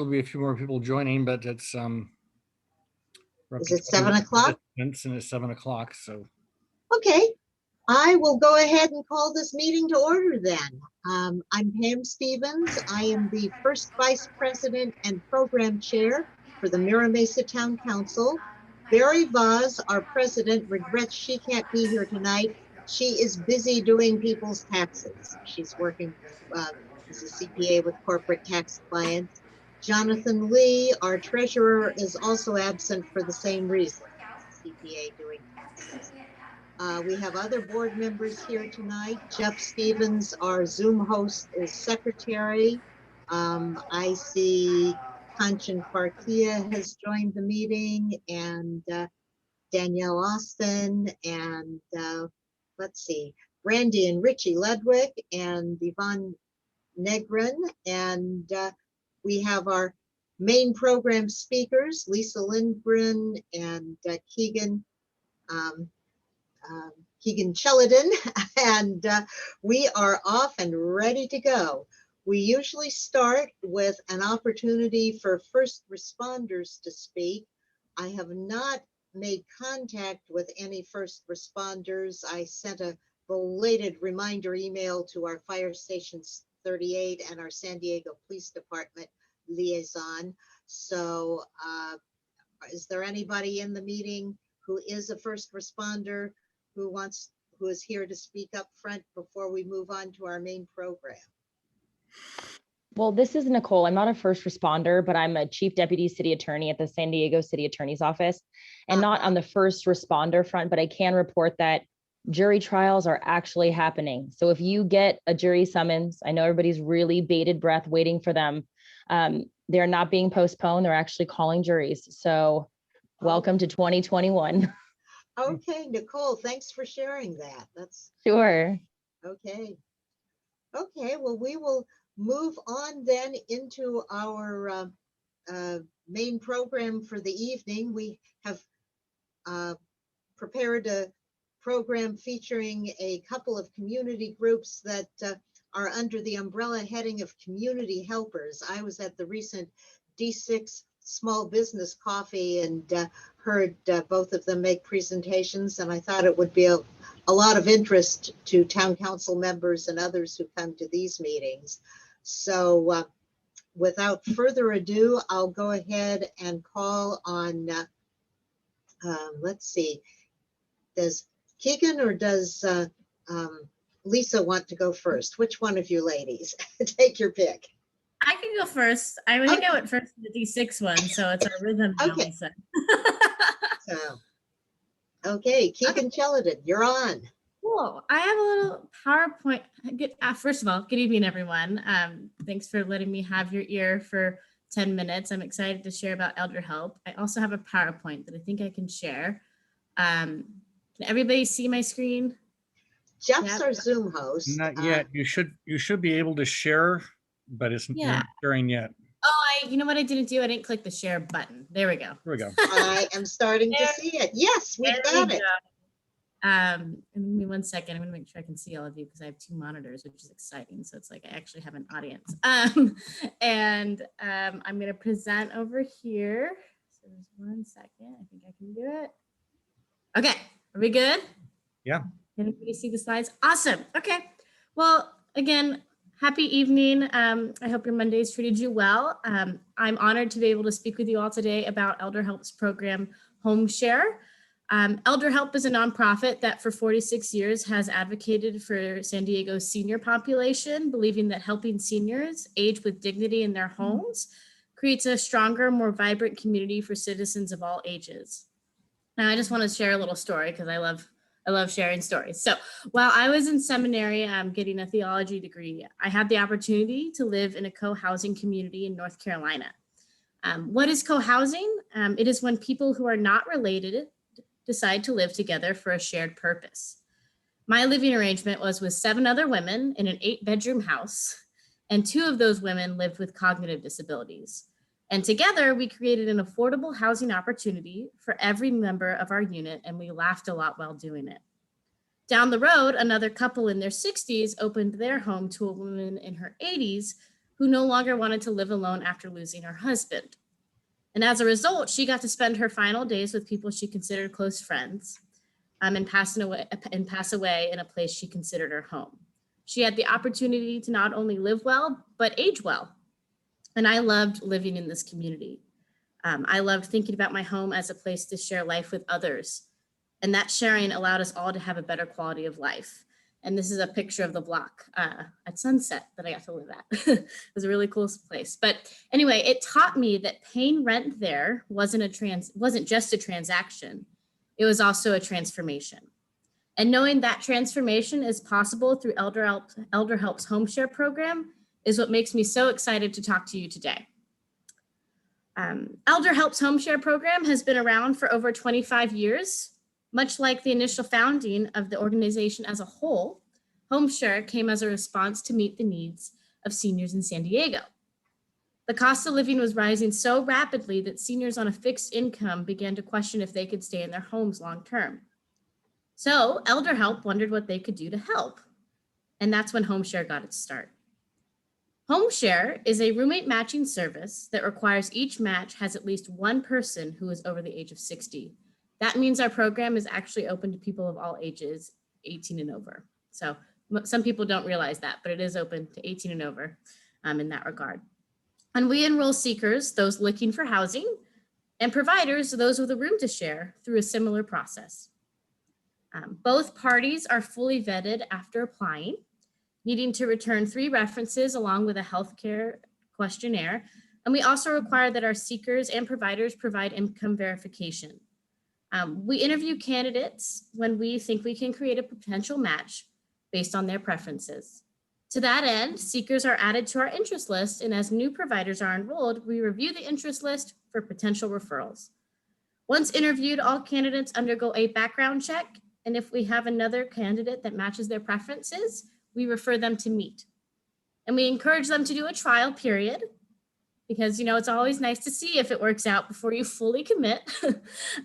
There'll be a few more people joining, but it's Is it 7 o'clock? And it's 7 o'clock. So Okay, I will go ahead and call this meeting to order then. I'm Pam Stevens. I am the first vice president and program chair for the Mira Mesa Town Council. Barry Vaz, our president, regrets she can't be here tonight. She is busy doing people's taxes. She's working as a CPA with corporate tax clients. Jonathan Lee, our treasurer, is also absent for the same reason. He's a CPA doing taxes. We have other board members here tonight. Jeff Stevens, our Zoom host, is secretary. I see Kanchan Farkia has joined the meeting, and Danielle Austin, and let's see, Randy and Richie Ledwick, and Yvonne Negrin. And we have our main program speakers, Lisa Lindgren and Keegan. Keegan Cheleden, and we are off and ready to go. We usually start with an opportunity for first responders to speak. I have not made contact with any first responders. I sent a belated reminder email to our Fire Stations 38 and our San Diego Police Department liaison. So is there anybody in the meeting who is a first responder who is here to speak up front before we move on to our main program? Well, this is Nicole. I'm not a first responder, but I'm a chief deputy city attorney at the San Diego City Attorney's Office, and not on the first responder front, but I can report that jury trials are actually happening. So if you get a jury summons, I know everybody's really bated breath waiting for them. They're not being postponed. They're actually calling juries. So welcome to 2021. Okay, Nicole, thanks for sharing that. That's sure. Okay. Okay, well, we will move on then into our main program for the evening. We have prepared a program featuring a couple of community groups that are under the umbrella heading of community helpers. I was at the recent D6 Small Business Coffee and heard both of them make presentations, and I thought it would be a lot of interest to town council members and others who come to these meetings. So without further ado, I'll go ahead and call on, let's see, does Keegan or does Lisa want to go first? Which one of you ladies? Take your pick. I can go first. I think I went first in the D6 one, so it's a rhythm now, Okay. Lisa. So, okay, Keegan Cheleden, you're on. Cool. I have a little PowerPoint. First of all, good evening, everyone. Thanks for letting me have your ear for 10 minutes. I'm excited to share about Elderhelp. I also have a PowerPoint that I think I can share. Can everybody see my screen? Jeff's our Zoom host. not yet. You should be able to share, but it's not sharing yet. Oh, you know what I didn't do? I didn't click the share button. There we go. Here we go. I am starting to see it. Yes, we got it. Give me 1 second. I'm gonna make sure I can see all of you because I have two monitors, which is exciting. So it's like I actually have an audience. I'm gonna present over here. So there's 1 second. I think I can do it. Okay, are we good? Yeah. Can everybody see the slides? Awesome. Okay. Well, again, happy evening. I hope your Mondays treated you well. I'm honored to be able to speak with you all today about Elderhelp's program, Home Share. Elderhelp is a nonprofit that for 46 years has advocated for San Diego's senior population, believing that helping seniors age with dignity in their homes creates a stronger, more vibrant community for citizens of all ages. Now, I just want to share a little story because I love sharing stories. So while I was in seminary getting a theology degree, I had the opportunity to live in a co-housing community in North Carolina. What is co-housing? It is when people who are not related decide to live together for a shared purpose. My living arrangement was with 7 other women in an 8-bedroom house, and 2 of those women lived with cognitive disabilities. And together we created an affordable housing opportunity for every member of our unit, and we laughed a lot while doing it. Down the road, another couple in their 60s opened their home to a woman in her 80s who no longer wanted to live alone after losing her husband. And as a result, she got to spend her final days with people she considered close friends, and pass away in a place she considered her home. She had the opportunity to not only live well, but age well. And I loved living in this community. I loved thinking about my home as a place to share life with others. And that sharing allowed us all to have a better quality of life. And this is a picture of the block at sunset that I got to live at. It was a really cool place. But anyway, it taught me that paying rent there wasn't just a transaction. It was also a transformation. And knowing that transformation is possible through Elderhelp's Home Share program is what makes me so excited to talk to you today. Elderhelp's Home Share program has been around for over 25 years. Much like the initial founding of the organization as a whole, Home Share came as a response to meet the needs of seniors in San Diego. The cost of living was rising so rapidly that seniors on a fixed income began to question if they could stay in their homes long term. So Elderhelp wondered what they could do to help. And that's when Home Share got its start. Home Share is a roommate matching service that requires each match has at least one person who is over the age of 60. That means our program is actually open to people of all ages, 18 and over. So some people don't realize that, but it is open to 18 and over in that regard. And we enroll seekers, those looking for housing, and providers, those with a room to share, through a similar process. Both parties are fully vetted after applying, needing to return 3 references along with a healthcare questionnaire. And we also require that our seekers and providers provide income verification. We interview candidates when we think we can create a potential match based on their preferences. To that end, seekers are added to our interest list, and as new providers are enrolled, we review the interest list for potential referrals. Once interviewed, all candidates undergo a background check, and if we have another candidate that matches their preferences, we refer them to meet. And we encourage them to do a trial period, because it's always nice to see if it works out before you fully commit.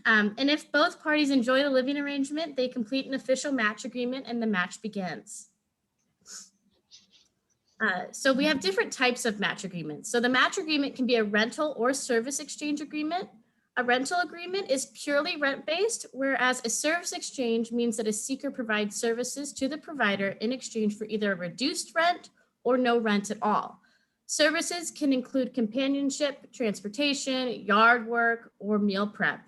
And if both parties enjoy the living arrangement, they complete an official match agreement and the match begins. So we have different types of match agreements. So the match agreement can be a rental or service exchange agreement. A rental agreement is purely rent-based, whereas a service exchange means that a seeker provides services to the provider in exchange for either a reduced rent or no rent at all. Services can include companionship, transportation, yard work, or meal prep,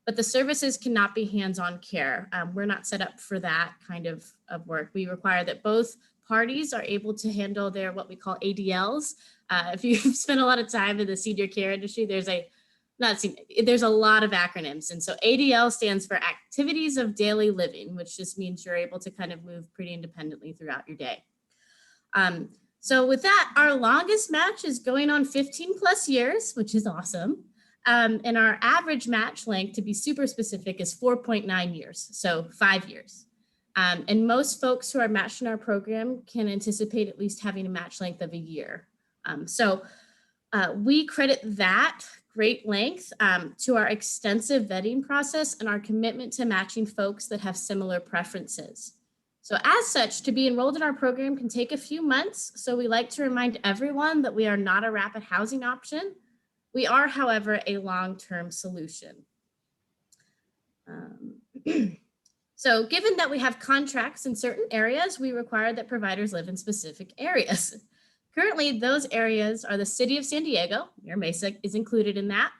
but the services cannot be hands-on care. We're not set up for that kind of work. We require that both parties are able to handle their what we call ADLs. If you've spent a lot of time in the senior care industry, there's a lot of acronyms. And so ADL stands for Activities of Daily Living, which just means you're able to kind of move pretty independently throughout your day. So with that, our longest match is going on 15 plus years, which is awesome. And our average match length, to be super specific, is 4.9 years, so 5 years. And most folks who are matched in our program can anticipate at least having a match length of a year. So we credit that great length to our extensive vetting process and our commitment to matching folks that have similar preferences. So as such, to be enrolled in our program can take a few months. So we like to remind everyone that we are not a rapid housing option. We are, however, a long-term solution. So given that we have contracts in certain areas, we require that providers live in specific areas. Currently, those areas are the city of San Diego, Mira Mesa is included in that,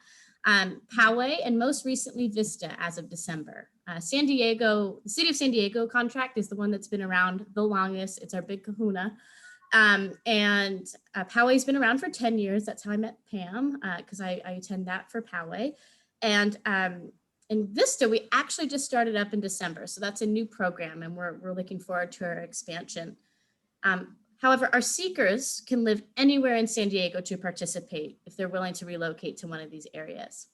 Poway, and most recently Vista as of December. The city of San Diego contract is the one that's been around the longest. It's our big kahuna. And Poway's been around for 10 years. That's how I met Pam, because I attend that for Poway. And in Vista, we actually just started up in December. So that's a new program, and we're looking forward to our expansion. However, our seekers can live anywhere in San Diego to participate if they're willing to relocate to one of these areas.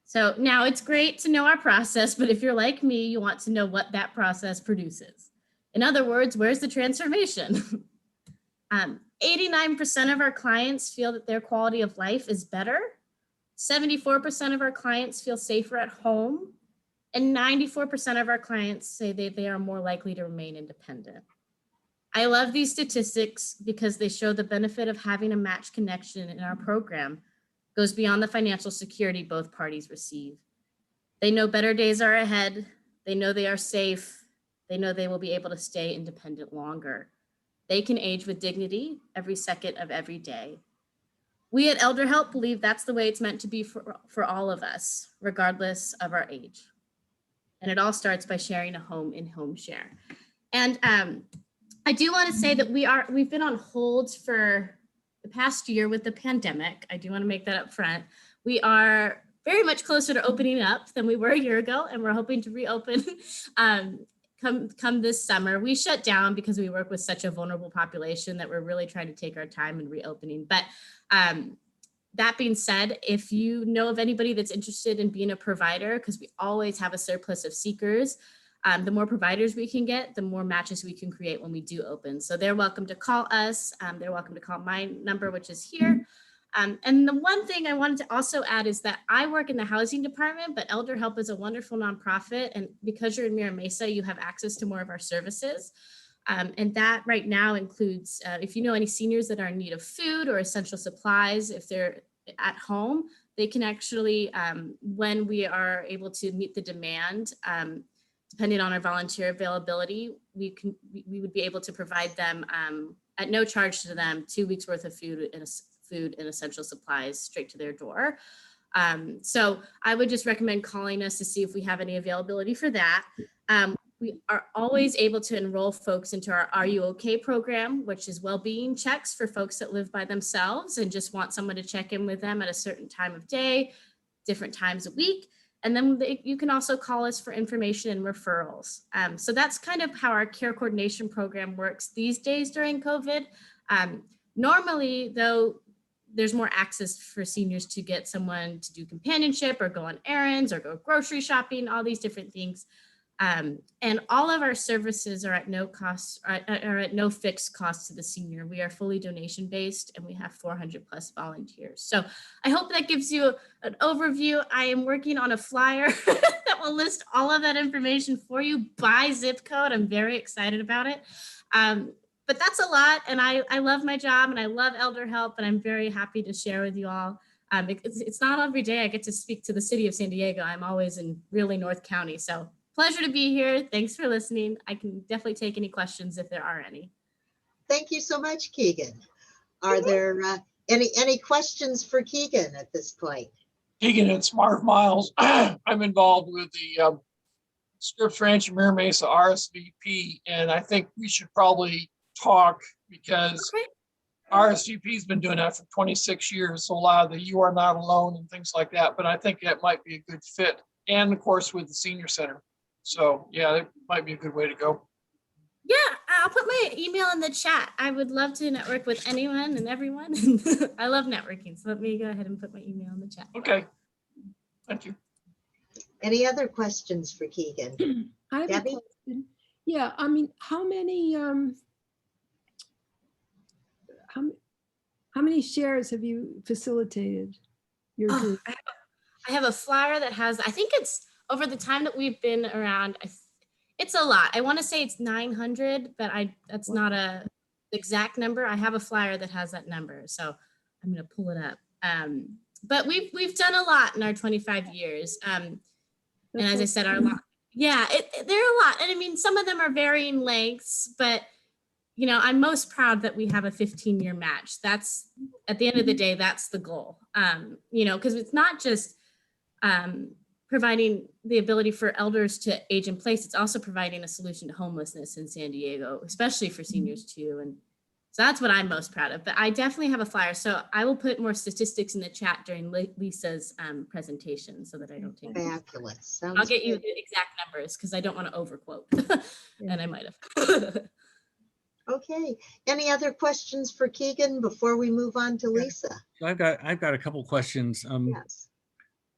So now it's great to know our process, but if you're like me, you want to know what that process produces. In other words, where's the transformation? 89% of our clients feel that their quality of life is better. 74% of our clients feel safer at home. And 94% of our clients say they are more likely to remain independent. I love these statistics because they show the benefit of having a match connection in our program goes beyond the financial security both parties receive. They know better days are ahead. They know they are safe. They know they will be able to stay independent longer. They can age with dignity every second of every day. We at Elderhelp believe that's the way it's meant to be for all of us, regardless of our age. And it all starts by sharing a home in home share. And I do want to say that we've been on hold for the past year with the pandemic. I do want to make that up front. We are very much closer to opening up than we were a year ago, and we're hoping to reopen come this summer. We shut down because we work with such a vulnerable population that we're really trying to take our time in reopening. But that being said, if you know of anybody that's interested in being a provider, because we always have a surplus of seekers, the more providers we can get, the more matches we can create when we do open. So they're welcome to call us. They're welcome to call my number, which is here. And the one thing I wanted to also add is that I work in the housing department, but Elderhelp is a wonderful nonprofit. And because you're in Mira Mesa, you have access to more of our services. And that right now includes, if you know any seniors that are in need of food or essential supplies, if they're at home, they can actually, when we are able to meet the demand, depending on our volunteer availability, we would be able to provide them at no charge to them 2 weeks worth of food and essential supplies straight to their door. So I would just recommend calling us to see if we have any availability for that. We are always able to enroll folks into our Are You OK program, which is well-being checks for folks that live by themselves and just want someone to check in with them at a certain time of day, different times a week. And then you can also call us for information and referrals. So that's kind of how our care coordination program works these days during COVID. Normally, though, there's more access for seniors to get someone to do companionship or go on errands or go grocery shopping, all these different things. And all of our services are at no cost, are at no fixed cost to the senior. We are fully donation based and we have 400 plus volunteers. So I hope that gives you an overview. I am working on a flyer that will list all of that information for you by zip code. I'm very excited about it. But that's a lot. And I love my job and I love Elderhelp, and I'm very happy to share with you all. It's not every day I get to speak to the city of San Diego. I'm always in really North County. So pleasure to be here. Thanks for listening. I can definitely take any questions if there are any. Thank you so much, Keegan. Are there any questions for Keegan at this point? Keegan, it's Marv Miles. I'm involved with the Scripps Ranch and Mira Mesa RSVP, and I think we should probably talk because RSVP's been doing that for 26 years. So a lot of the "you are not alone" and things like that, but I think that might be a good fit. And of course with the senior center. So yeah, it might be a good way to go. Yeah, I'll put my email in the chat. I would love to network with anyone and everyone. I love networking. So let me go ahead and put my email in the chat. Okay, thank you. Any other questions for Keegan? I have Debbie? a question. Yeah, I mean, how many shares have you facilitated? Your group? I have a flyer that has, I think it's over the time that we've been around, it's a lot. I want to say it's 900, but that's not a exact number. I have a flyer that has that number, so I'm going to pull it up. But we've done a lot in our 25 years. And as I said, they're a lot. And I mean, some of them are varying lengths, but you know, I'm most proud that we have a 15-year match. That's, at the end of the day, that's the goal. You know, because it's not just providing the ability for elders to age in place, it's also providing a solution to homelessness in San Diego, especially for seniors too. And so that's what I'm most proud of. But I definitely have a flyer. So I will put more statistics in the chat during Lisa's presentation so that I don't take Fabulous. I'll get you the exact numbers because I don't want to overquote. And I might have. Okay. Any other questions for Keegan before we move on to Lisa? So I've got a couple questions. Yes.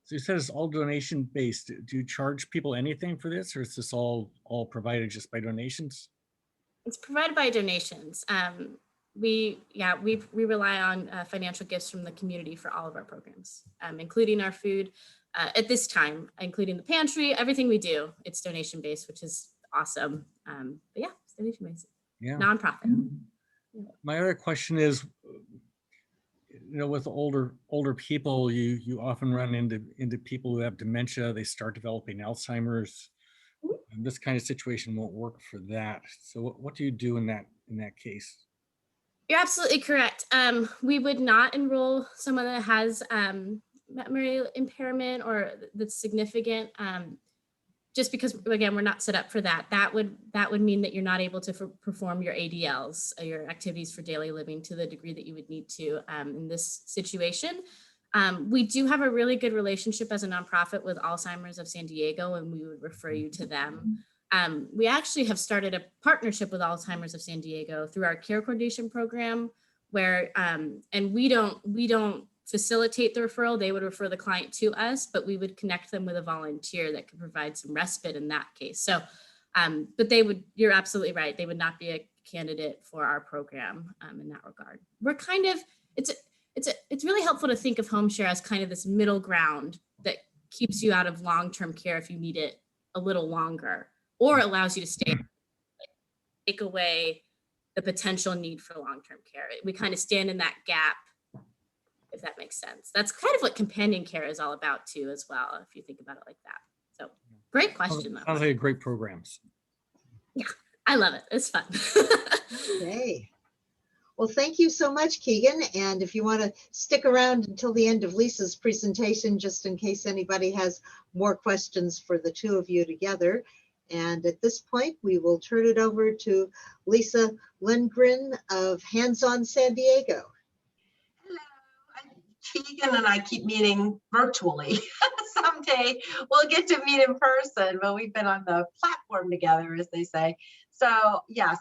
So you said it's all donation based. Do you charge people anything for this, or is this all provided just by donations? It's provided by donations. We rely on financial gifts from the community for all of our programs, including our food at this time, including the pantry, everything we do. It's donation based, which is awesome. But yeah, it's donation based. Yeah. nonprofit. My other question is, with older people, you often run into people who have dementia. They start developing Alzheimer's. And this kind of situation won't work for that. So what do you do in that case? You're absolutely correct. We would not enroll someone that has memory impairment or that's significant, just because, again, we're not set up for that. That would mean that you're not able to perform your ADLs, your activities for daily living, to the degree that you would need to in this situation. We do have a really good relationship as a nonprofit with Alzheimer's of San Diego, and we would refer you to them. We actually have started a partnership with Alzheimer's of San Diego through our care coordination program, where and we don't facilitate the referral. They would refer the client to us, but we would connect them with a volunteer that could provide some respite in that case. So, but you're absolutely right. They would not be a candidate for our program in that regard. We're kind of, it's really helpful to think of home share as kind of this middle ground that keeps you out of long-term care if you need it a little longer, or allows you to stay, take away the potential need for long-term care. We kind of stand in that gap, if that makes sense. That's kind of what companion care is all about too, as well, if you think about it like that. So great question though. Sounds like great programs. Yeah, I love it. It's fun. Okay. Well, thank you so much, Keegan. And if you want to stick around until the end of Lisa's presentation, just in case anybody has more questions for the two of you together. And at this point, we will turn it over to Lisa Lindgren of Hands On San Diego. Keegan and I keep meeting virtually. Someday we'll get to meet in person, but we've been on the platform together, as they say. So yes,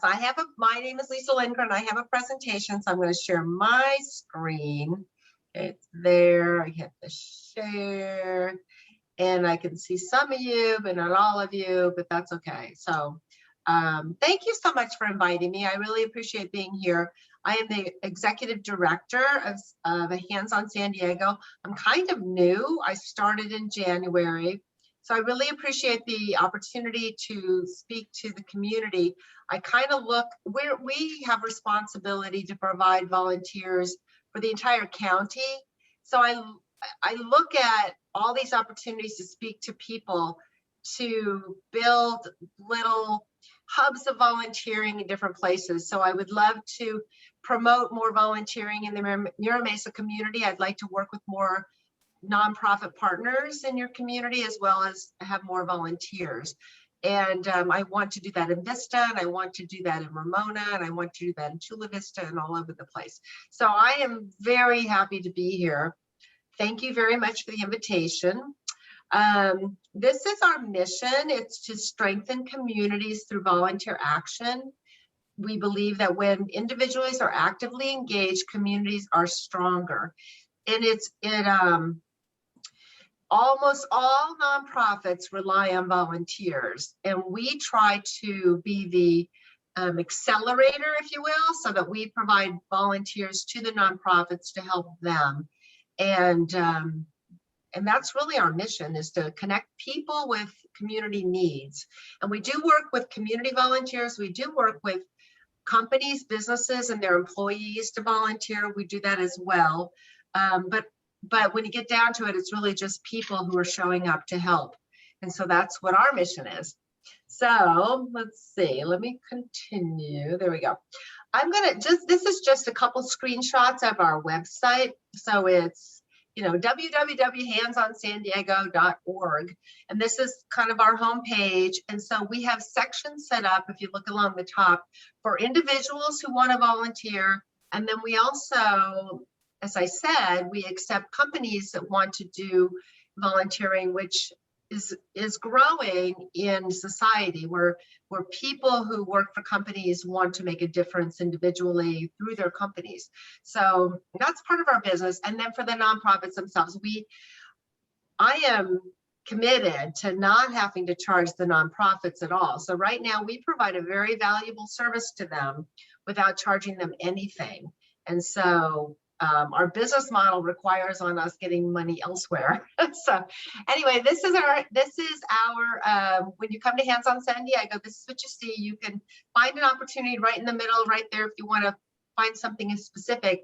my name is Lisa Lindgren. I have a presentation, so I'm going to share my screen. It's there. I hit the share, and I can see some of you, but not all of you, but that's okay. So thank you so much for inviting me. I really appreciate being here. I am the executive director of Hands On San Diego. I'm kind of new. I started in January. So I really appreciate the opportunity to speak to the community. I kind of we have responsibility to provide volunteers for the entire county. So I look at all these opportunities to speak to people, to build little hubs of volunteering in different places. So I would love to promote more volunteering in the Mira Mesa community. I'd like to work with more nonprofit partners in your community, as well as have more volunteers. And I want to do that in Vista, and I want to do that in Ramona, and I want to do that in Chula Vista, and all over the place. So I am very happy to be here. Thank you very much for the invitation. This is our mission. It's to strengthen communities through volunteer action. We believe that when individuals are actively engaged, communities are stronger. And almost all nonprofits rely on volunteers, and we try to be the accelerator, if you will, so that we provide volunteers to the nonprofits to help them. And that's really our mission, is to connect people with community needs. And we do work with community volunteers. We do work with companies, businesses, and their employees to volunteer. We do that as well. But when you get down to it, it's really just people who are showing up to help. And so that's what our mission is. So let's see, let me continue. There we go. This is just a couple screenshots of our website. So it's, www.handsonsandiego.org. And this is kind of our homepage. And so we have sections set up, if you look along the top, for individuals who want to volunteer. And then we also, as I said, we accept companies that want to do volunteering, which is growing in society, where people who work for companies want to make a difference individually through their companies. So that's part of our business. And then for the nonprofits themselves, I am committed to not having to charge the nonprofits at all. So right now we provide a very valuable service to them without charging them anything. And so our business model requires on us getting money elsewhere. So anyway, this is our, when you come to Hands on San Diego, this is what you see. You can find an opportunity right in the middle, right there, if you want to find something specific.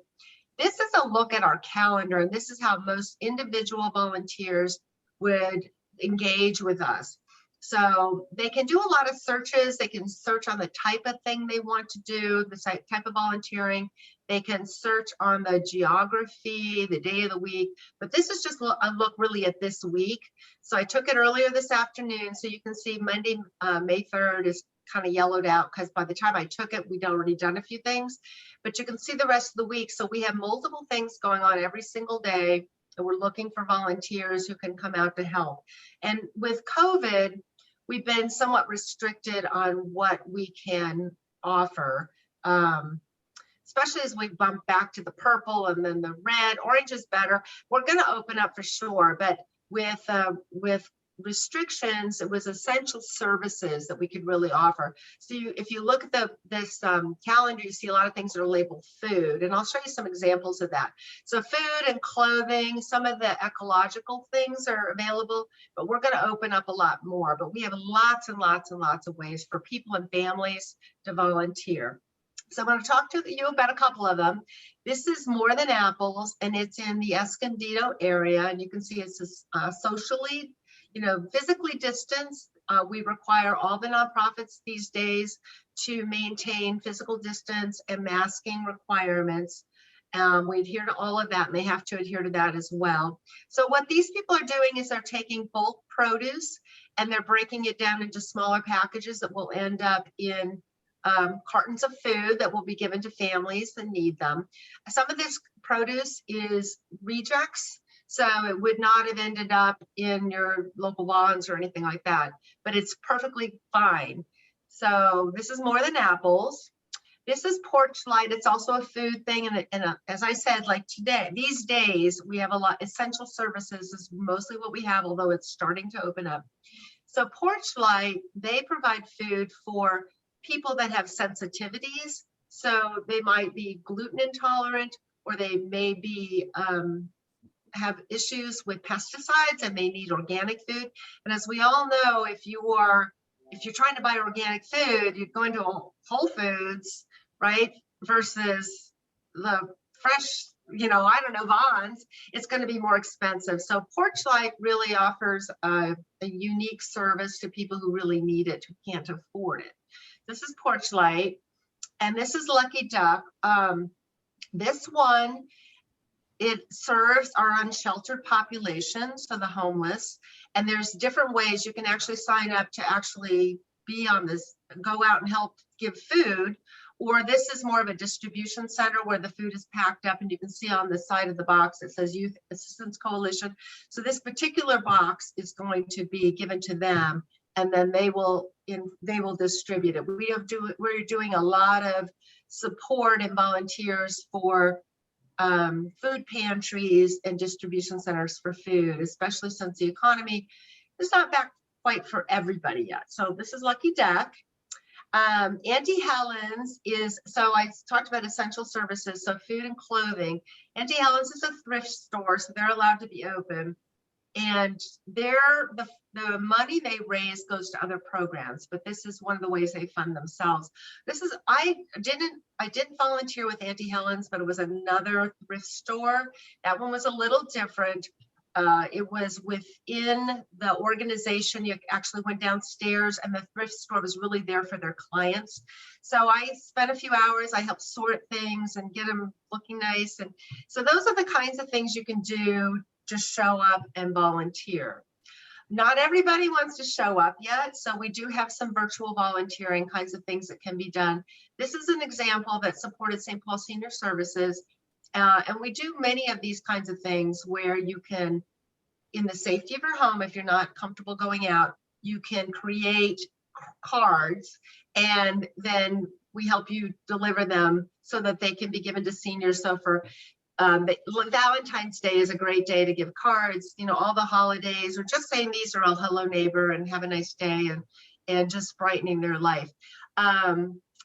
This is a look at our calendar, and this is how most individual volunteers would engage with us. So they can do a lot of searches. They can search on the type of thing they want to do, the type of volunteering. They can search on the geography, the day of the week, but this is just a look really at this week. So I took it earlier this afternoon, so you can see Monday, May 3rd is kind of yellowed out because by the time I took it, we'd already done a few things, but you can see the rest of the week. So we have multiple things going on every single day, and we're looking for volunteers who can come out to help. And with COVID, we've been somewhat restricted on what we can offer, especially as we bump back to the purple and then the red. Orange is better. We're going to open up for sure, but with restrictions, it was essential services that we could really offer. So if you look at this calendar, you see a lot of things that are labeled food, and I'll show you some examples of that. So food and clothing, some of the ecological things are available, but we're going to open up a lot more. But we have lots and lots and lots of ways for people and families to volunteer. So I'm going to talk to you about a couple of them. This is More Than Apples, and it's in the Escondido area, and you can see it's socially, physically distanced. We require all the nonprofits these days to maintain physical distance and masking requirements. We adhere to all of that, and they have to adhere to that as well. So what these people are doing is they're taking bulk produce and they're breaking it down into smaller packages that will end up in cartons of food that will be given to families that need them. Some of this produce is rejects, so it would not have ended up in your local bonds or anything like that, but it's perfectly fine. So this is More Than Apples. This is Porch Light. It's also a food thing. And as I said, like today, these days, we have a lot, essential services is mostly what we have, although it's starting to open up. So Porch Light, they provide food for people that have sensitivities. So they might be gluten intolerant, or they may be have issues with pesticides and they need organic food. And as we all know, if you're trying to buy organic food, you're going to Whole Foods, right? Versus the fresh, I don't know, Vons, it's going to be more expensive. So Porch Light really offers a unique service to people who really need it, who can't afford it. This is Porch Light, and this is Lucky Duck. This one, it serves our unsheltered population, so the homeless, and there's different ways you can actually sign up to actually be on this, go out and help give food, or this is more of a distribution center where the food is packed up, and you can see on the side of the box it says Youth Assistance Coalition. So this particular box is going to be given to them, and then they will distribute it. We're doing a lot of support and volunteers for food pantries and distribution centers for food, especially since the economy is not back quite for everybody yet. So this is Lucky Duck. Auntie Helen's is, so I talked about essential services, so food and clothing. Auntie Helen's is a thrift store, so they're allowed to be open. And the money they raise goes to other programs, but this is one of the ways they fund themselves. I didn't volunteer with Auntie Helen's, but it was another thrift store. That one was a little different. It was within the organization. You actually went downstairs, and the thrift store was really there for their clients. So I spent a few hours. I helped sort things and get them looking nice. And so those are the kinds of things you can do. Just show up and volunteer. Not everybody wants to show up yet, so we do have some virtual volunteering kinds of things that can be done. This is an example that supported St. Paul Senior Services, and we do many of these kinds of things where you can, in the safety of your home, if you're not comfortable going out, you can create cards, and then we help you deliver them so that they can be given to seniors. So for Valentine's Day is a great day to give cards, all the holidays, or just saying these are all hello neighbor and have a nice day, and just brightening their life. I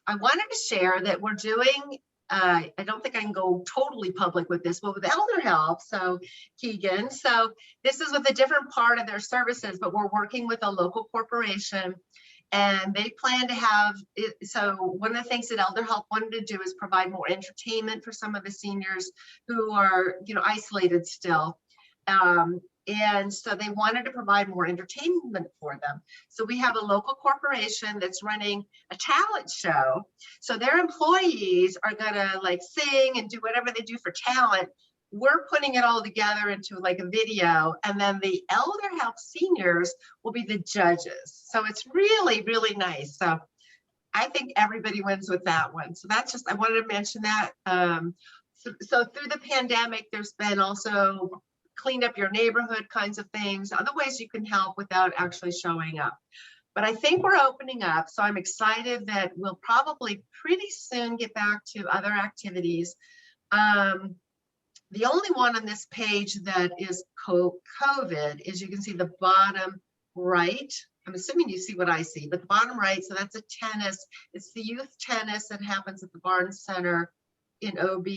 wanted to share that we're doing I don't think I can go totally public with this, but with Elderhelp, so Keegan. So this is with a different part of their services, but we're working with a local corporation and they plan to have it. So one of the things that Elderhelp wanted to do is provide more entertainment for some of the seniors who are, isolated still. And so they wanted to provide more entertainment for them. So we have a local corporation that's running a talent show. So their employees are gonna like sing and do whatever they do for talent. We're putting it all together into like a video, and then the Elderhelp seniors will be the judges. So it's really, really nice. So I think everybody wins with that one. So that's just, I wanted to mention that. So through the pandemic, there's been also clean up your neighborhood kinds of things, other ways you can help without actually showing up. But I think we're opening up. So I'm excited that we'll probably pretty soon get back to other activities. The only one on this page that is COVID is, you can see the bottom right. I'm assuming you see what I see, but the bottom right, so that's a tennis. It's the youth tennis that happens at the Barnes Center in OB.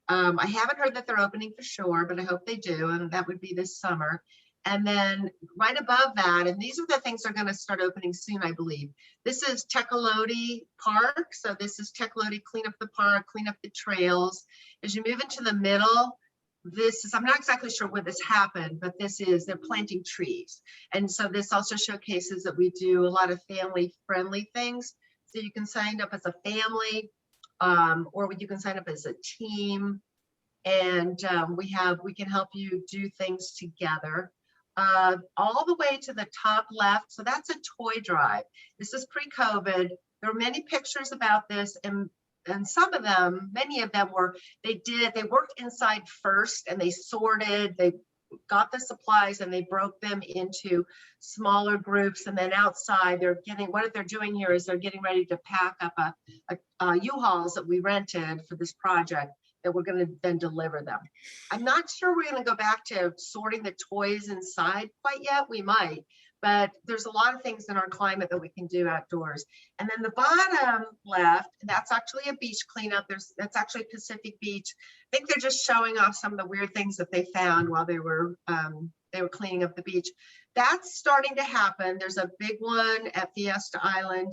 I haven't heard that they're opening for sure, but I hope they do, and that would be this summer. And then right above that, and these are the things that are going to start opening soon, I believe. This is Cheleden Park. So this is Cheleden, clean up the park, clean up the trails. As you move into the middle, this is, I'm not exactly sure where this happened, but this is, they're planting trees. And so this also showcases that we do a lot of family-friendly things. So you can sign up as a family, or you can sign up as a team, and we can help you do things together. All the way to the top left, so that's a toy drive. This is pre-COVID. There are many pictures about this, and some of them, many of them were, they worked inside first, and they sorted, they got the supplies, and they broke them into smaller groups, and then outside what they're doing here is they're getting ready to pack up a U-Hauls that we rented for this project that we're going to then deliver them. I'm not sure we're going to go back to sorting the toys inside quite yet. We might, but there's a lot of things in our climate that we can do outdoors. And then the bottom left, that's actually a beach cleanup. That's actually Pacific Beach. I think they're just showing off some of the weird things that they found while they were cleaning up the beach. That's starting to happen. There's a big one at Fiesta Island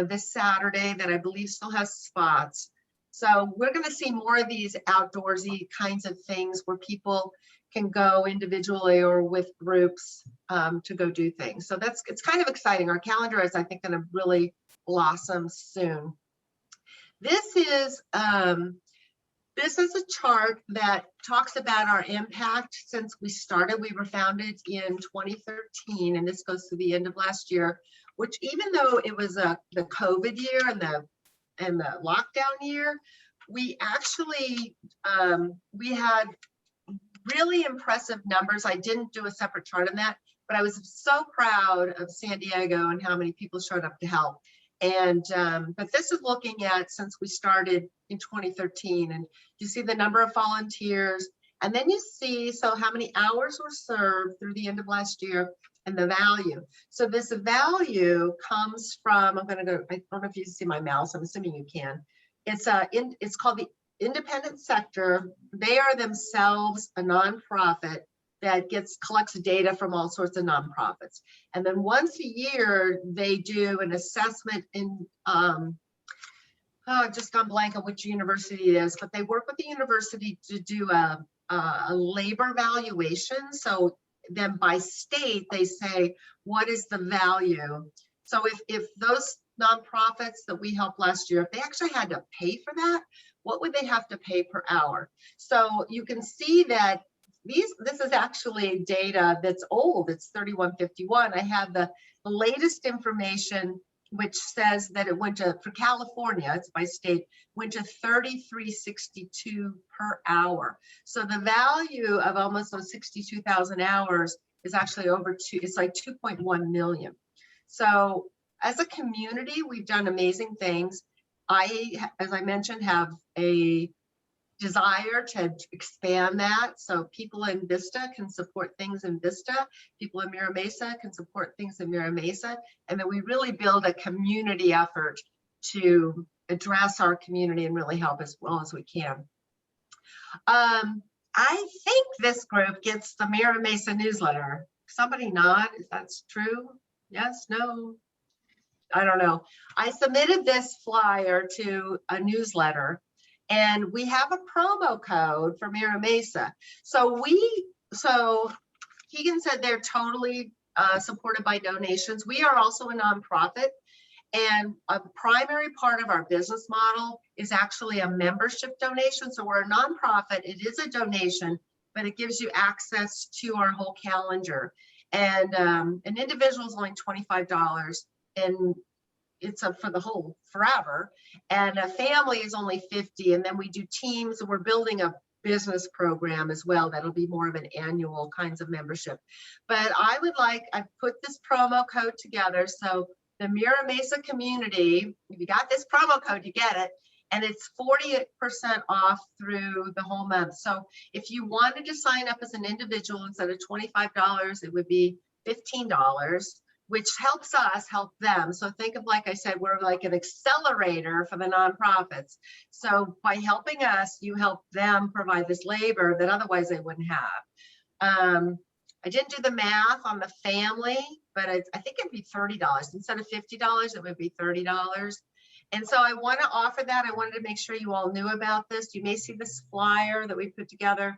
this Saturday that I believe still has spots. So we're going to see more of these outdoorsy kinds of things where people can go individually or with groups to go do things. So it's kind of exciting. Our calendar is, I think, going to really blossom soon. This is a chart that talks about our impact since we started. We were founded in 2013, and this goes to the end of last year, which, even though it was the COVID year and the lockdown year, we actually we had really impressive numbers. I didn't do a separate chart on that, but I was so proud of San Diego and how many people showed up to help. And but this is looking at since we started in 2013, and you see the number of volunteers, and then you see how many hours were served through the end of last year, and the value. So this value comes from, I don't know if you see my mouse, I'm assuming you can. It's called the independent sector. They are themselves a nonprofit that collects data from all sorts of nonprofits. And then once a year, they do an assessment in, I've just gone blank on which university it is, but they work with the university to do a labor valuation. So then by state, they say, what is the value? So if those nonprofits that we helped last year, if they actually had to pay for that, what would they have to pay per hour? So you can see that this is actually data that's old. It's 3151. I have the latest information, which says that it went to, for California, it's by state, went to 3362 per hour. So the value of almost those 62,000 hours is actually it's like 2.1 million. So as a community, we've done amazing things. As I mentioned, have a desire to expand that. So people in Vista can support things in Vista. People in Mira Mesa can support things in Mira Mesa. And then we really build a community effort to address our community and really help as well as we can. I think this group gets the Mira Mesa newsletter. Somebody nod, is that true? Yes, no? I don't know. I submitted this flyer to a newsletter, and we have a promo code for Mira Mesa. So Keegan said they're totally supported by donations. We are also a nonprofit, and a primary part of our business model is actually a membership donation. So we're a nonprofit. It is a donation, but it gives you access to our whole calendar. And an individual is only $25, and it's up for the whole forever. And a family is only $50. And then we do teams, and we're building a business program as well. That'll be more of an annual kinds of membership. But I put this promo code together. So the Mira Mesa community, if you got this promo code, you get it. And it's 40% off through the whole month. So if you wanted to sign up as an individual, instead of $25, it would be $15, which helps us help them. So think of, like I said, we're like an accelerator for the nonprofits. So by helping us, you help them provide this labor that otherwise they wouldn't have. I didn't do the math on the family, but I think it'd be $30. Instead of $50, it would be $30. And so I want to offer that. I wanted to make sure you all knew about this. You may see this flyer that we put together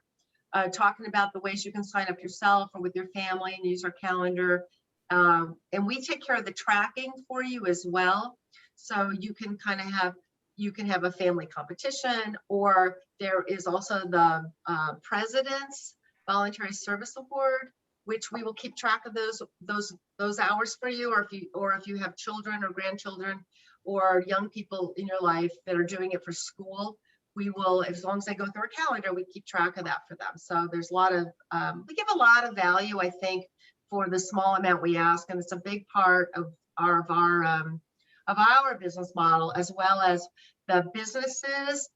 talking about the ways you can sign up yourself or with your family and use our calendar. And we take care of the tracking for you as well. So you can kind of have a family competition, or there is also the President's Voluntary Service Award, which we will keep track of those hours for you, or if you have children or grandchildren or young people in your life that are doing it for school, we will, as long as they go through our calendar, we keep track of that for them. So there's a lot of, we give a lot of value, I think, for the small amount we ask, and it's a big part of our business model, as well as the businesses.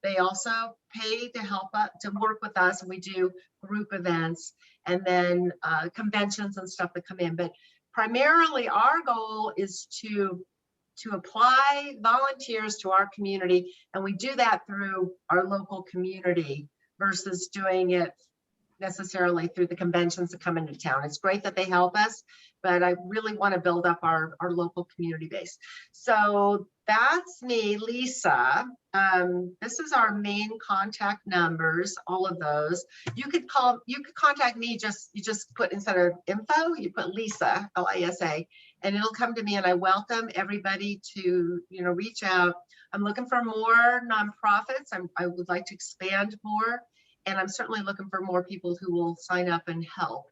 They also pay to help us, to work with us, and we do group events and then conventions and stuff that come in. But primarily our goal is to apply volunteers to our community, and we do that through our local community versus doing it necessarily through the conventions that come into town. It's great that they help us, but I really want to build up our local community base. So that's me, Lisa. This is our main contact numbers, all of those. You could contact me, you just put, instead of info, you put Lisa, L-I-S-A, and it'll come to me, and I welcome everybody to, reach out. I'm looking for more nonprofits. I would like to expand more, and I'm certainly looking for more people who will sign up and help.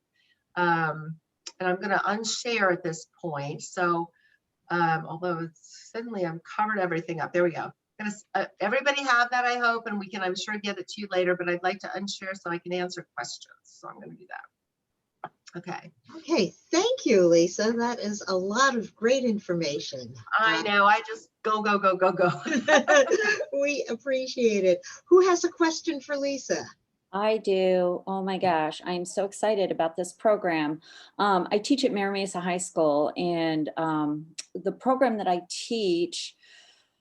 And I'm going to unshare at this point. So, although suddenly I've covered everything up. There we go. Everybody have that, I hope, and we can, I'm sure, get it to you later, but I'd like to unshare so I can answer questions. So I'm going to do that. Okay. Okay, thank you, Lisa. That is a lot of great information. I know, I just go. We appreciate it. Who has a question for Lisa? I do. Oh my gosh, I'm so excited about this program. I teach at Mira Mesa High School, and the program that I teach,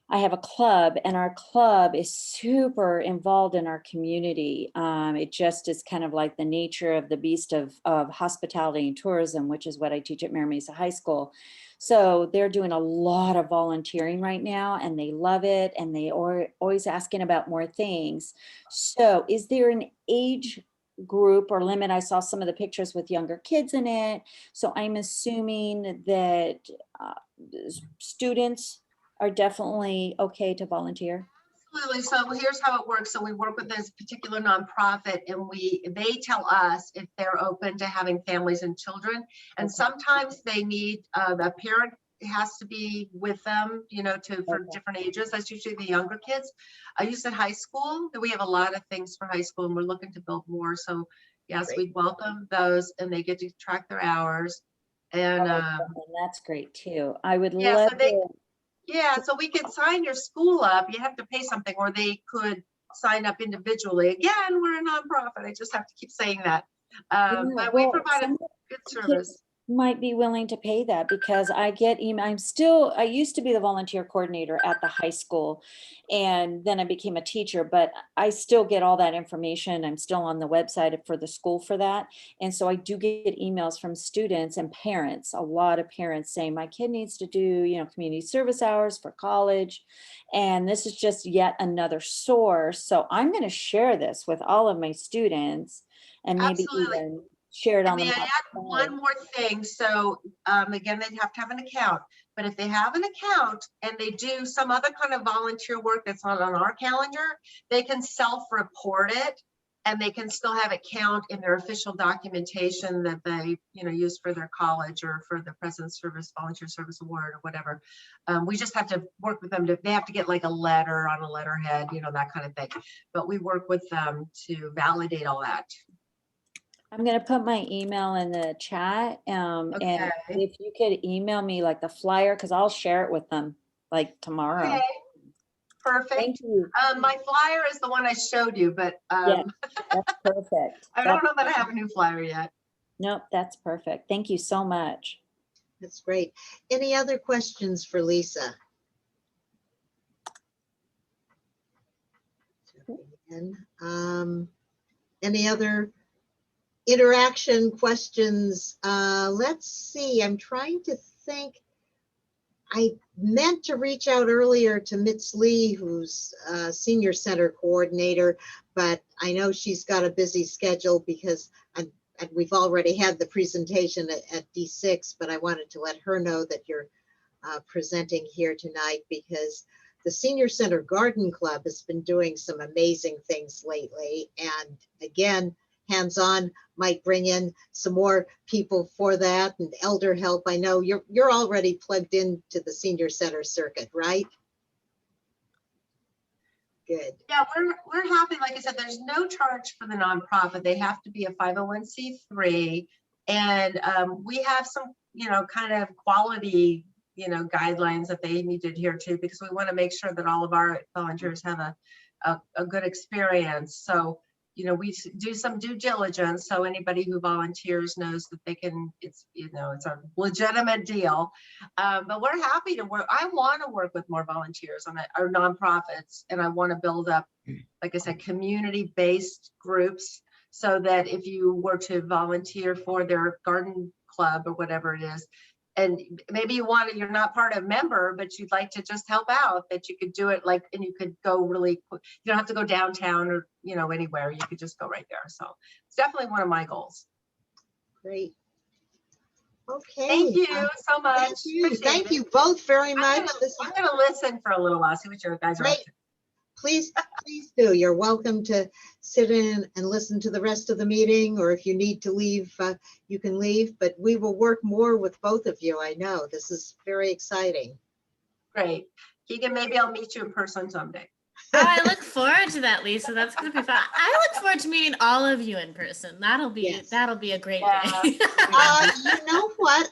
I have a club, and our club is super involved in our community. It just is kind of like the nature of the beast of hospitality and tourism, which is what I teach at Mira Mesa High School. So they're doing a lot of volunteering right now, and they love it, and they are always asking about more things. So is there an age group or limit? I saw some of the pictures with younger kids in it. So I'm assuming that students are definitely okay to volunteer. Absolutely. So here's how it works. So we work with this particular nonprofit, and they tell us if they're open to having families and children. And Okay. sometimes they need the parent has to be with them, for different ages. That's usually the younger kids. I used at high school. We have a lot of things for high school, and we're looking to build more. So yes, Great. we welcome those, and they get to track their hours. And And that's great too. I would yeah, love so they, to. yeah, so we could sign your school up. You have to pay something, or they could sign up individually. Again, we're a nonprofit. I just have to keep saying that. But we Well, provide a some good kids service. might be willing to pay that because I get email. I used to be the volunteer coordinator at the high school and then I became a teacher, but I still get all that information. I'm still on the website for the school for that. And so I do get emails from students and parents, a lot of parents saying my kid needs to do, community service hours for college. And this is just yet another source. So I'm going to share this with all of my students and maybe Absolutely. even share it on May the I add one more thing? So again, they'd have to have an account, but if they have an account and they do some other kind of volunteer work that's not on our calendar, they can self-report it and they can still have it count in their official documentation that they use for their college or for the President's Service Volunteer Service Award or whatever. We just have to work with them they have to get like a letter on a letterhead, that kind of thing. But we work with them to validate all that. I'm going to put my email in the chat. And if you could email me like the flyer, because I'll share it with them like tomorrow. Okay. Perfect. Thank you. My flyer is the one I showed you, but Yeah, that's perfect. I don't know that I have a new flyer yet. Nope, that's perfect. Thank you so much. That's great. Any other questions for Lisa? Any other interaction questions? Let's see, I'm trying to think. I meant to reach out earlier to Mitz Lee, who's Senior Center Coordinator, but I know she's got a busy schedule because we've already had the presentation at D6, but I wanted to let her know that you're presenting here tonight because the Senior Center Garden Club has been doing some amazing things lately. And again, hands-on might bring in some more people for that, and Elderhelp. I know you're already plugged into the Senior Center circuit, right? Good. Yeah, we're happy. Like I said, there's no charge for the nonprofit. They have to be a 501c3, and we have some, kind of quality, guidelines that they need to adhere to because we want to make sure that all of our volunteers have a good experience. So we do some due diligence so anybody who volunteers knows that they can, it's a legitimate deal. But we're happy to work. I want to work with more volunteers on our nonprofits, and I want to build up, like I said, community-based groups so that if you were to volunteer for their garden club or whatever it is, and maybe you're not part of member, but you'd like to just help out, that you could do it and you could go really quick. You don't have to go downtown or, anywhere. You could just go right there. So it's definitely one of my goals. Great. Okay. Thank you so much. Thank you both very much. I'm going to listen for a little while, see what you guys are up to. Please do. You're welcome to sit in and listen to the rest of the meeting, or if you need to leave, you can leave, but we will work more with both of you. I know this is very exciting. Great. Keegan, maybe I'll meet you in person someday. Oh, I look forward to that, Lisa. That's going to be fun. I look forward to meeting all of you in person. That'll be a great day. You know what?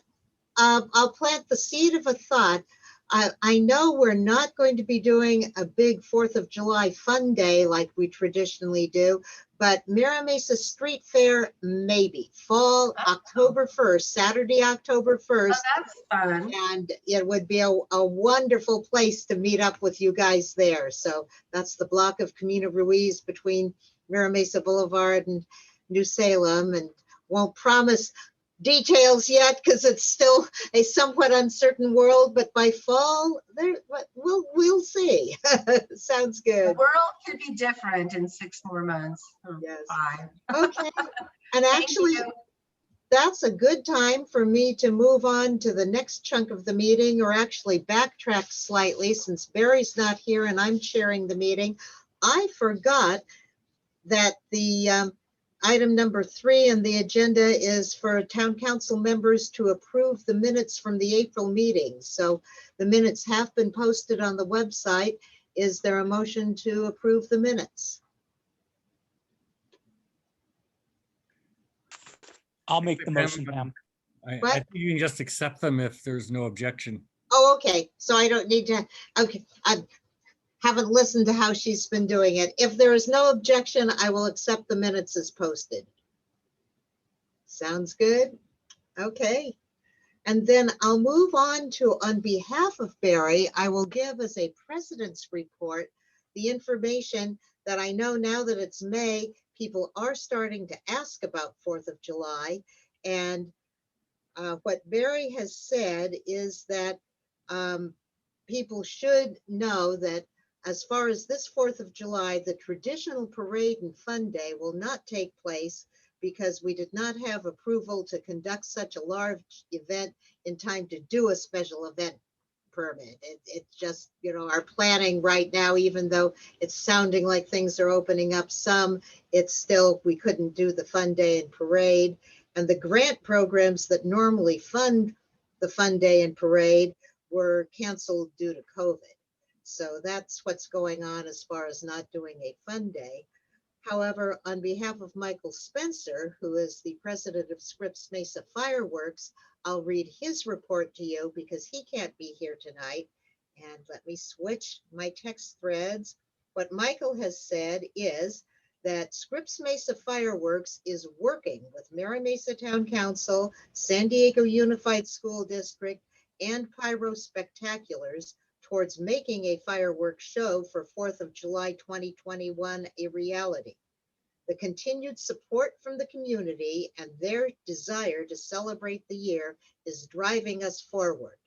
I'll plant the seed of a thought. I know we're not going to be doing a big 4th of July fun day like we traditionally do, but Mira Mesa Street Fair, maybe fall October 1st, Saturday, October 1st. Oh, that's fun. And it would be a wonderful place to meet up with you guys there. So that's the block of Camino Ruiz between Mira Mesa Boulevard and New Salem, and won't promise details yet because it's still a somewhat uncertain world, but by fall we'll see. Sounds good. The world could be different in 6 more months. Yes. 5. Okay. And actually that's a good time for me to move on to the next chunk of the meeting, or actually backtrack slightly since Barry's not here and I'm chairing the meeting. I forgot that the item number 3 on the agenda is for town council members to approve the minutes from the April meeting. So the minutes have been posted on the website. Is there a motion to approve the minutes? I'll make the motion, Pam. I think you can just accept them if there's no objection. Oh, okay. So I don't need to, okay. I haven't listened to how she's been doing it. If there is no objection, I will accept the minutes as posted. Sounds good. Okay. And then I'll move on behalf of Barry, I will give as a president's report the information that I know now that it's May, people are starting to ask about 4th of July. And what Barry has said is that people should know that as far as this 4th of July, the traditional parade and fun day will not take place because we did not have approval to conduct such a large event in time to do a special event permit. It's just, you know, our planning right now, even though it's sounding like things are opening up some, it's still, we couldn't do the fun day and parade. And the grant programs that normally fund the fun day and parade were canceled due to COVID. So that's what's going on as far as not doing a fun day. However, on behalf of Michael Spencer, who is the president of Scripps Mesa Fireworks, I'll read his report to you because he can't be here tonight. And let me switch my text threads. What Michael has said is that Scripps Mesa Fireworks is working with Mira Mesa Town Council, San Diego Unified School District, and Pyro Spectaculars towards making a fireworks show for 4th of July 2021 a reality. The continued support from the community and their desire to celebrate the year is driving us forward.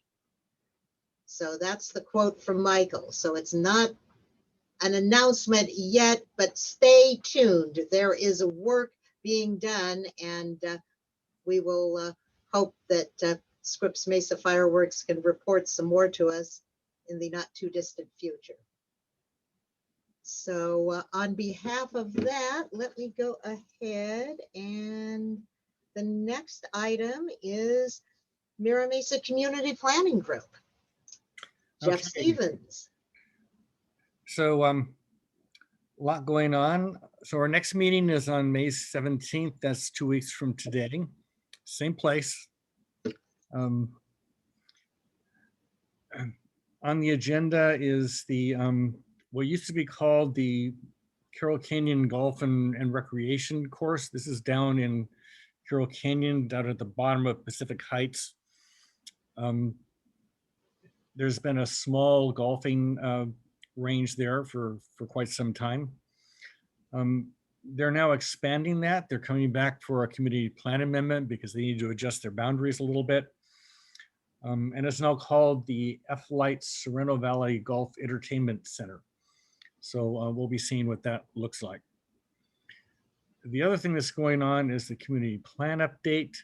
So that's the quote from Michael. So it's not an announcement yet, but stay tuned. There is work being done, and we will hope that Scripps Mesa Fireworks can report some more to us in the not too distant future. So on behalf of that, let me go ahead, and the next item is Mira Mesa Community Planning Group. Jeff Okay. Stevens. So a lot going on. So our next meeting is on May 17th. That's 2 weeks from today. Same place. On the agenda is the what used to be called the Carroll Canyon Golf and Recreation course. This is down in Carroll Canyon, down at the bottom of Pacific Heights. There's been a small golfing range there for quite some time. They're now expanding that. They're coming back for a community plan amendment because they need to adjust their boundaries a little bit. And it's now called the F-Light Sorrento Valley Golf Entertainment Center. So we'll be seeing what that looks like. The other thing that's going on is the community plan update.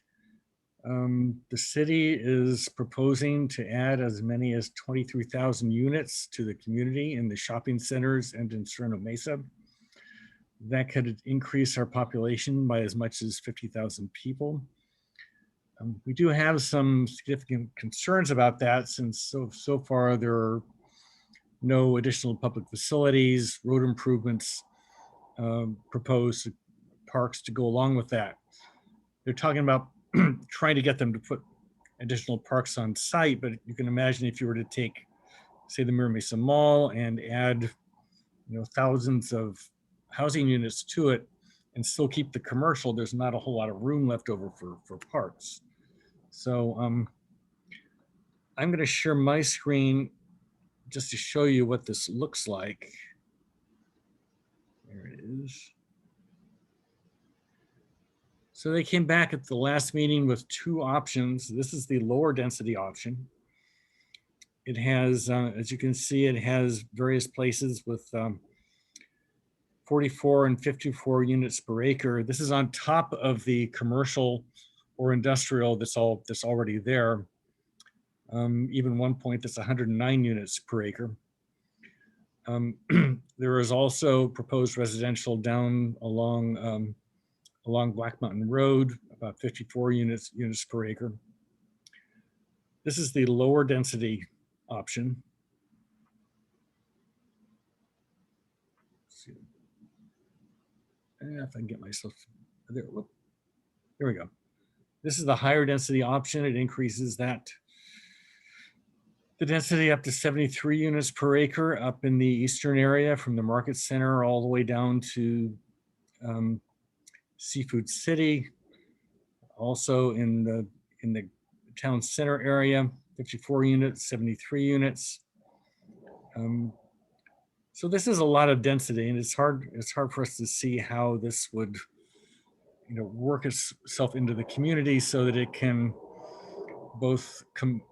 The city is proposing to add as many as 23,000 units to the community in the shopping centers and in Sorrento Mesa. That could increase our population by as much as 50,000 people. We do have some significant concerns about that since so far there are no additional public facilities, road improvements proposed, parks to go along with that. They're talking about trying to get them to put additional parks on site, but you can imagine if you were to take, say, the Mira Mesa Mall and add, thousands of housing units to it and still keep the commercial, there's not a whole lot of room left over for parks. So I'm going to share my screen just to show you what this looks like. There it is. So they came back at the last meeting with two options. This is the lower density option. It has, as you can see, it has various places with 44 and 54 units per acre. This is on top of the commercial or industrial that's already there. Even one point that's 109 units per acre. There is also proposed residential down along Black Mountain Road, about 54 units per acre. This is the lower density option. Let's see if I can get myself there. Whoop. Here we go. This is the higher density option. It increases the density up to 73 units per acre up in the eastern area from the market center all the way down to Seafood City. Also in the town center area, 54 units, 73 units. So this is a lot of density, and it's hard for us to see how this would, work itself into the community so that it can both come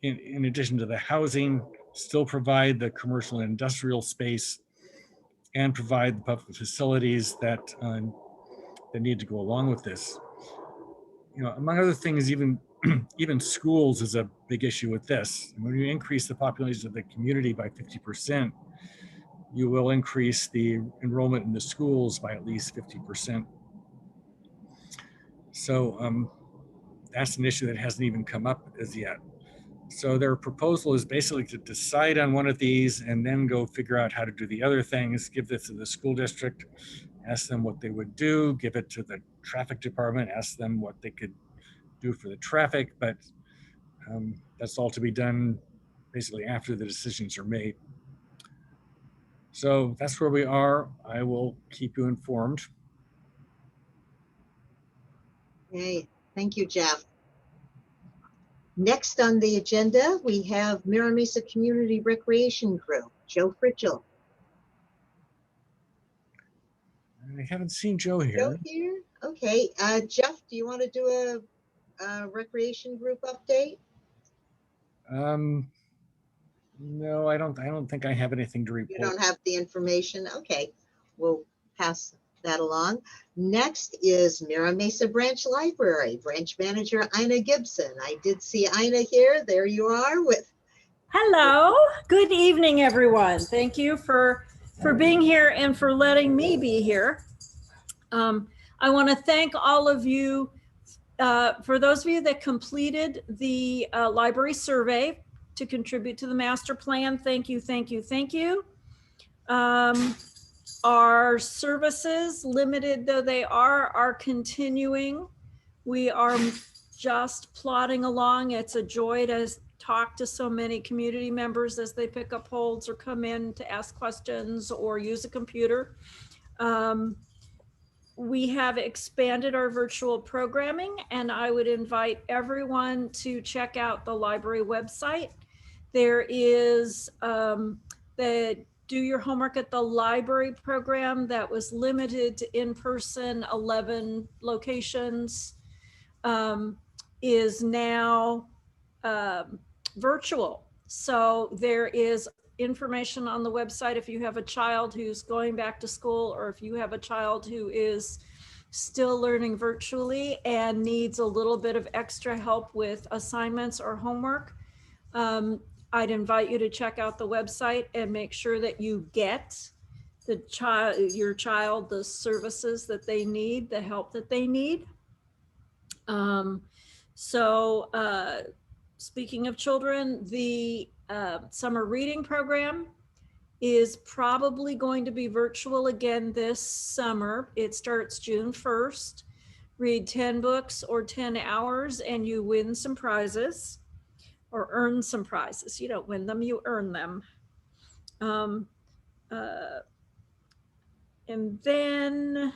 in addition to the housing, still provide the commercial and industrial space and provide the public facilities that need to go along with this. Among other things, even schools is a big issue with this. And when you increase the population of the community by 50%, you will increase the enrollment in the schools by at least 50%. So that's an issue that hasn't even come up as yet. So their proposal is basically to decide on one of these and then go figure out how to do the other things, give this to the school district, ask them what they would do, give it to the traffic department, ask them what they could do for the traffic, but that's all to be done basically after the decisions are made. So that's where we are. I will keep you informed. Okay, thank you, Jeff. Next on the agenda, we have Mira Mesa Community Recreation Group, Joe Fritchell. I haven't seen Joe here. Joe here? Okay, Jeff, do you want to do a recreation group update? No, I don't think I have anything to report. You don't have the information? Okay, we'll pass that along. Next is Mira Mesa Branch Library, Branch Manager Ina Gibson. I did see Ina here. There you are with. Hello, good evening, everyone. Thank you for being here and for letting me be here. I want to thank all of you. For those of you that completed the library survey to contribute to the master plan, thank you, thank you, thank you. Our services, limited though they are continuing. We are just plodding along. It's a joy to talk to so many community members as they pick up holds or come in to ask questions or use a computer. We have expanded our virtual programming, and I would invite everyone to check out the library website. There is the Do Your Homework at the Library program that was limited to in-person 11 locations, is now virtual. So there is information on the website if you have a child who's going back to school, or if you have a child who is still learning virtually and needs a little bit of extra help with assignments or homework. I'd invite you to check out the website and make sure that you get your child the services that they need, the help that they need. Speaking of children, the summer reading program is probably going to be virtual again this summer. It starts June 1st. Read 10 books or 10 hours and you win some prizes, or earn some prizes. You don't win them, you earn them. And then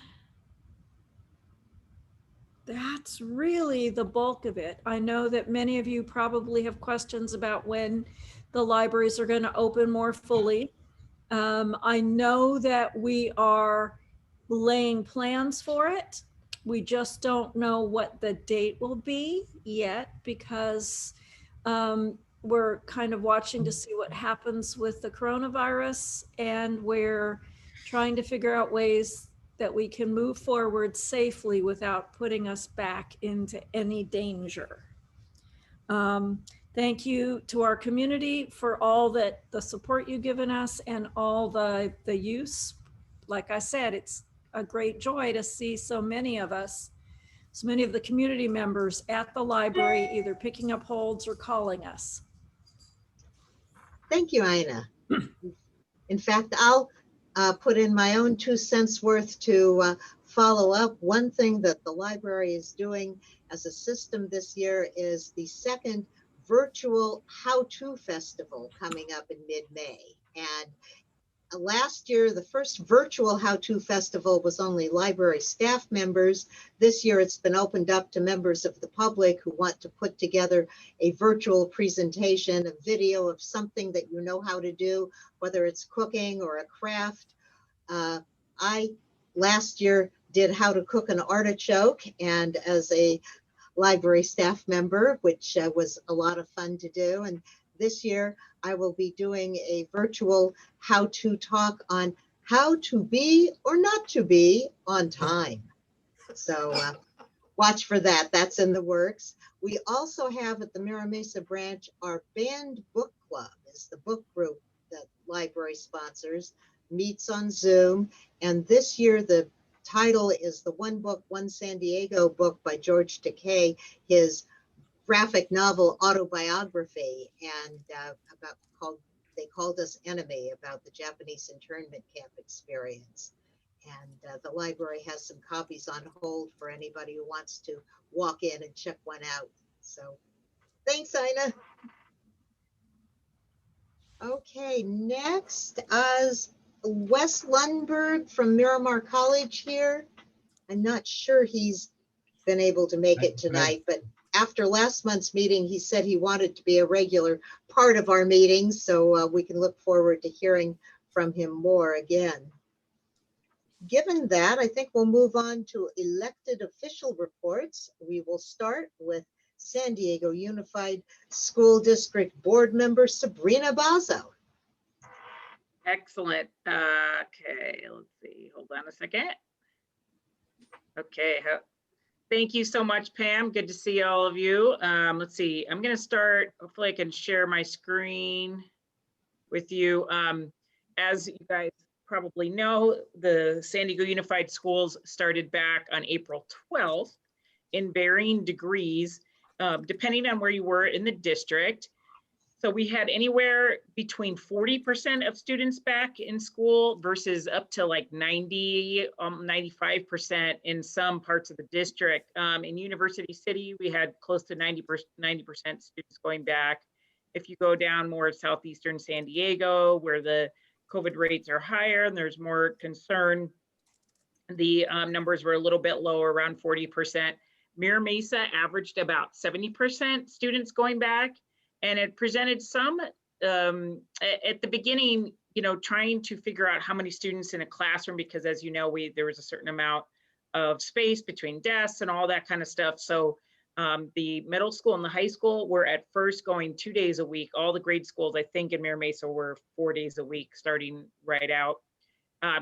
that's really the bulk of it. I know that many of you probably have questions about when the libraries are going to open more fully. I know that we are laying plans for it. We just don't know what the date will be yet, because we're kind of watching to see what happens with the coronavirus, and we're trying to figure out ways that we can move forward safely without putting us back into any danger. Thank you to our community for all the support you've given us and all the use. Like I said, it's a great joy to see so many of us, so many of the community members at the library, either picking up holds or calling us. Thank you, Ina. In fact, I'll put in my own 2 cents worth to follow up. One thing that the library is doing as a system this year is the second virtual how-to festival coming up in mid-May. And Last year, the first virtual how-to festival was only library staff members. This year, it's been opened up to members of the public who want to put together a virtual presentation, a video of something that you know how to do, whether it's cooking or a craft. I last year did how to cook an artichoke, and as a library staff member, which was a lot of fun to do. And this year I will be doing a virtual how-to talk on how to be or not to be on time. So watch for that. That's in the works. We also have at the Mira Mesa branch, our band book club is the book group that library sponsors, meets on Zoom. And this year the title is the One Book, One San Diego book by George Takei, his graphic novel autobiography, and they called us enemy, about the Japanese internment camp experience. And the library has some copies on hold for anybody who wants to walk in and check one out. So thanks, Ina. Okay, next is Wes Lundberg from Miramar College here. I'm not sure he's been able to make it tonight, but after last month's meeting, he said he wanted to be a regular part of our meetings, so we can look forward to hearing from him more again. Given that, I think we'll move on to elected official reports. We will start with San Diego Unified School District Board Member Sabrina Bazo. Excellent. Okay, let's see. Hold on a second. Okay. Thank you so much, Pam. Good to see all of you. Let's see. I'm going to start. Hopefully I can share my screen with you. As you guys probably know, the San Diego Unified Schools started back on April 12th in varying degrees, depending on where you were in the district. So we had anywhere between 40% of students back in school versus up to like 95% in some parts of the district. In University City, we had close to 90% students going back. If you go down more southeastern San Diego, where the COVID rates are higher and there's more concern, the numbers were a little bit lower, around 40%. Mira Mesa averaged about 70% students going back. And it presented some, at the beginning, you know, trying to figure out how many students in a classroom, because as you know, there was a certain amount of space between desks and all that kind of stuff. So the middle school and the high school were at first going 2 days a week. All the grade schools, I think in Mira Mesa, were 4 days a week starting right out.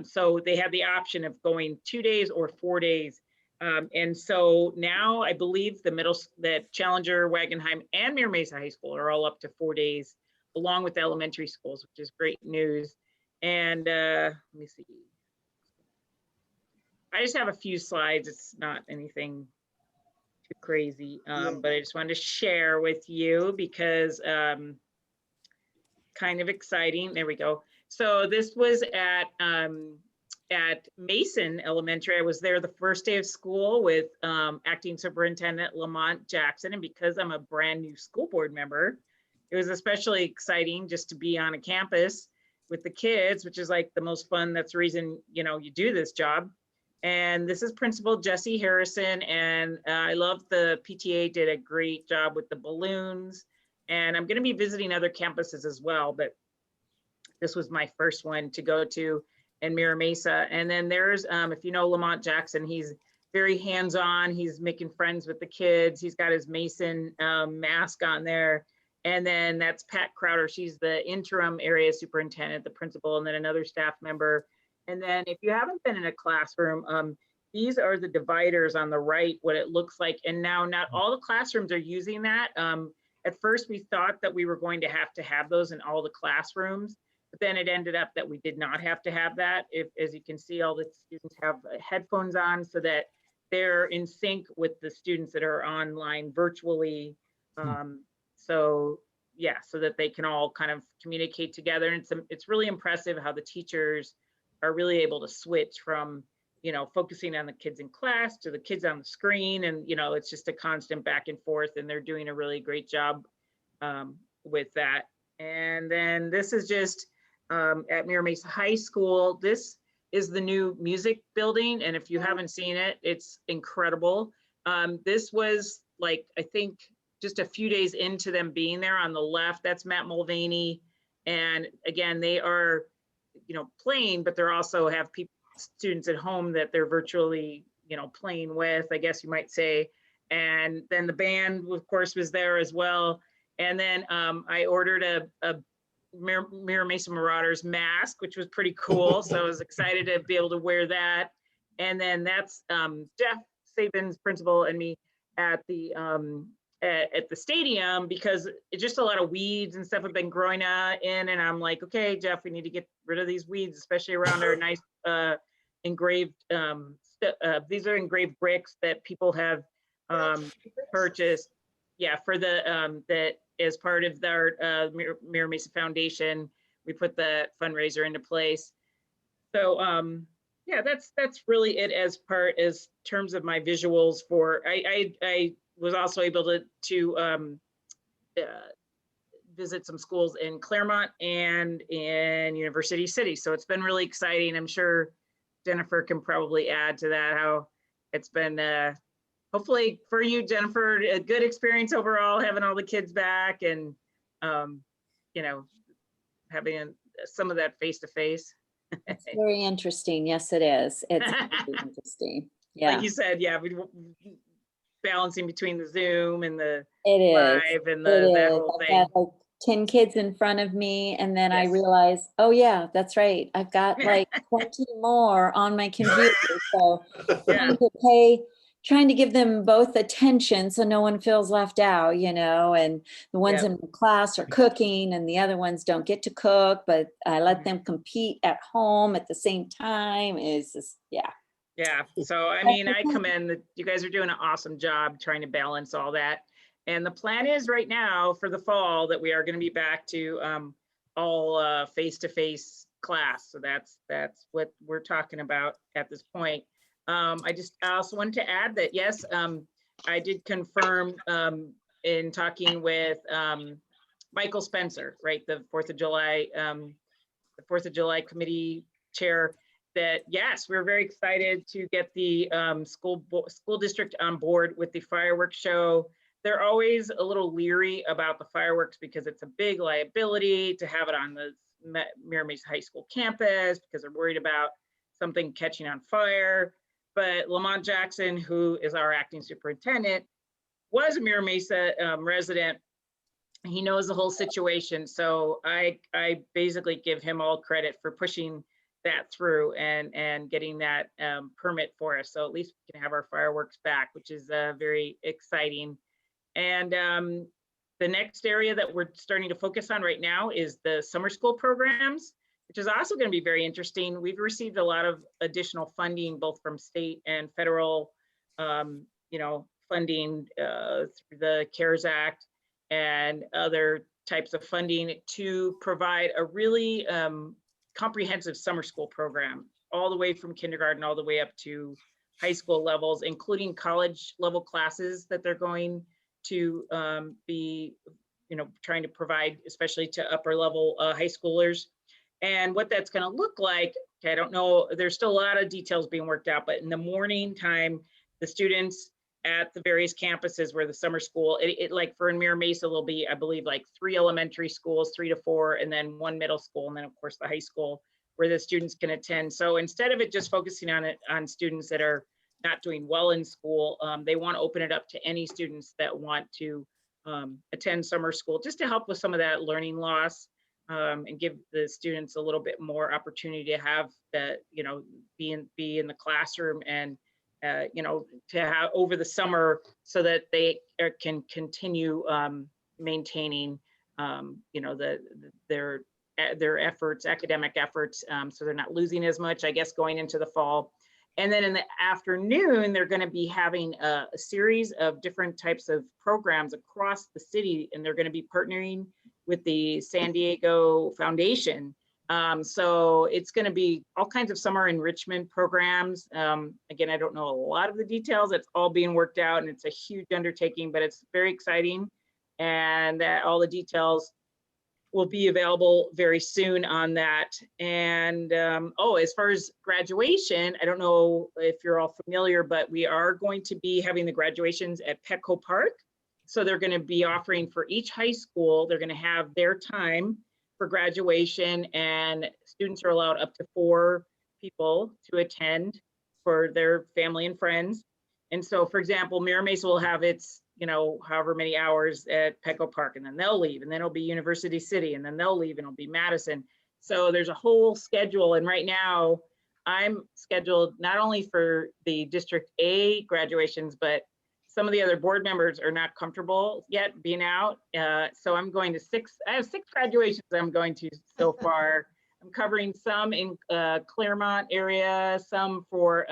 So they had the option of going 2 days or 4 days. And so now I believe that Challenger, Wagenheim, and Mira Mesa High School are all up to 4 days, along with the elementary schools, which is great news. And let me see. I just have a few slides. It's not anything too crazy, but I just wanted to share with you because kind of exciting. There we go. So this was at Mason Elementary. I was there the first day of school with Acting Superintendent Lamont Jackson. And because I'm a brand new school board member, it was especially exciting just to be on a campus with the kids, which is like the most fun. That's the reason, you know, you do this job. And this is Principal Jesse Harrison. And I love the PTA did a great job with the balloons. And I'm going to be visiting other campuses as well, but this was my first one to go to in Mira Mesa. And then there's, if you know Lamont Jackson, he's very hands-on. He's making friends with the kids. He's got his Mason mask on there. And then that's Pat Crowder. She's the interim area superintendent, the principal, and then another staff member. And then if you haven't been in a classroom, these are the dividers on the right, what it looks like. And now not all the classrooms are using that. At first we thought that we were going to have those in all the classrooms. But then it ended up that we did not have to have that. As you can see, all the students have headphones on so that they're in sync with the students that are online virtually. So yeah, so that they can all kind of communicate together. And it's really impressive how the teachers are really able to switch from, you know, focusing on the kids in class to the kids on the screen. And, you know, it's just a constant back and forth, and they're doing a really great job with that. And then this is just at Mira Mesa High School. This is the new music building, and if you haven't seen it, it's incredible. This was like, I think just a few days into them being there. On the left, that's Matt Mulvaney. And again, they are, playing, but they're also have students at home that they're virtually, playing with, I guess you might say. And then the band, of course, was there as well. And then I ordered a Mira Mesa Marauders mask, which was pretty cool. So I was excited to be able to wear that. And then that's Jeff Saban's principal and me at the stadium, because it's just a lot of weeds and stuff have been growing in. And I'm like, okay, Jeff, we need to get rid of these weeds, especially around our nice engraved, these are engraved bricks that people have purchased. Yeah, for the, that as part of our Mira Mesa Foundation, we put the fundraiser into place. So yeah, that's really it as terms of my visuals for, I was also able to visit some schools in Claremont and in University City. So it's been really exciting. I'm sure Jennifer can probably add to that, how it's been, hopefully for you, Jennifer, a good experience overall, having all the kids back and, having some of that face-to-face. It's very interesting. Yes, it is. It's very interesting. Yeah. Like you said, yeah, balancing between the Zoom and the It is. live and that whole I've thing. got like 10 kids in front of me, and then I Yes. realize, oh yeah, that's right. I've got like 20 more on my computer. So trying to give them both attention so no one feels left out, and the ones in class are cooking and the other ones don't get to cook, but I let them compete at home at the same time. Is just, yeah. Yeah, so I mean, I commend that you guys are doing an awesome job trying to balance all that. And the plan is right now for the fall that we are going to be back to all face-to-face class. So that's what we're talking about at this point. I also wanted to add that, yes, I did confirm in talking with Michael Spencer, right, the 4th of July committee chair, that yes, we're very excited to get the school district on board with the fireworks show. They're always a little leery about the fireworks because it's a big liability to have it on the Mira Mesa High School campus, because they're worried about something catching on fire. But Lamont Jackson, who is our acting superintendent, was a Mira Mesa resident. He knows the whole situation. So I basically give him all credit for pushing that through and getting that permit for us. So at least we can have our fireworks back, which is very exciting. And the next area that we're starting to focus on right now is the summer school programs, which is also going to be very interesting. We've received a lot of additional funding, both from state and federal, funding through the CARES Act and other types of funding to provide a really comprehensive summer school program, all the way from kindergarten all the way up to high school levels, including college level classes that they're going to be, trying to provide, especially to upper level high schoolers. And what that's going to look like, okay, I don't know, there's still a lot of details being worked out, but in the morning time, the students at the various campuses where the summer school, like for in Mira Mesa, there'll be, I believe, like 3 elementary schools, 3 to 4, and then 1 middle school, and then of course the high school where the students can attend. So instead of it just focusing on students that are not doing well in school, they want to open it up to any students that want to attend summer school, just to help with some of that learning loss, and give the students a little bit more opportunity to have that, be in the classroom and to have over the summer, so that they can continue maintaining, their efforts, academic efforts, so they're not losing as much, I guess, going into the fall. And then in the afternoon, they're going to be having a series of different types of programs across the city, and they're going to be partnering with the San Diego Foundation. So it's going to be all kinds of summer enrichment programs. Again, I don't know a lot of the details. It's all being worked out, and it's a huge undertaking, but it's very exciting. And all the details will be available very soon on that. And as far as graduation, I don't know if you're all familiar, but we are going to be having the graduations at Petco Park. So they're going to be offering for each high school, they're going to have their time for graduation, and students are allowed up to 4 people to attend for their family and friends. And so, for example, Mira Mesa will have its, however many hours at Petco Park, and then they'll leave, and then it'll be University City, and then they'll leave, and it'll be Madison. So there's a whole schedule. And right now I'm scheduled not only for the District A graduations, but some of the other board members are not comfortable yet being out. So I'm going to I have 6 graduations I'm going to so far. I'm covering some in Claremont area, some for,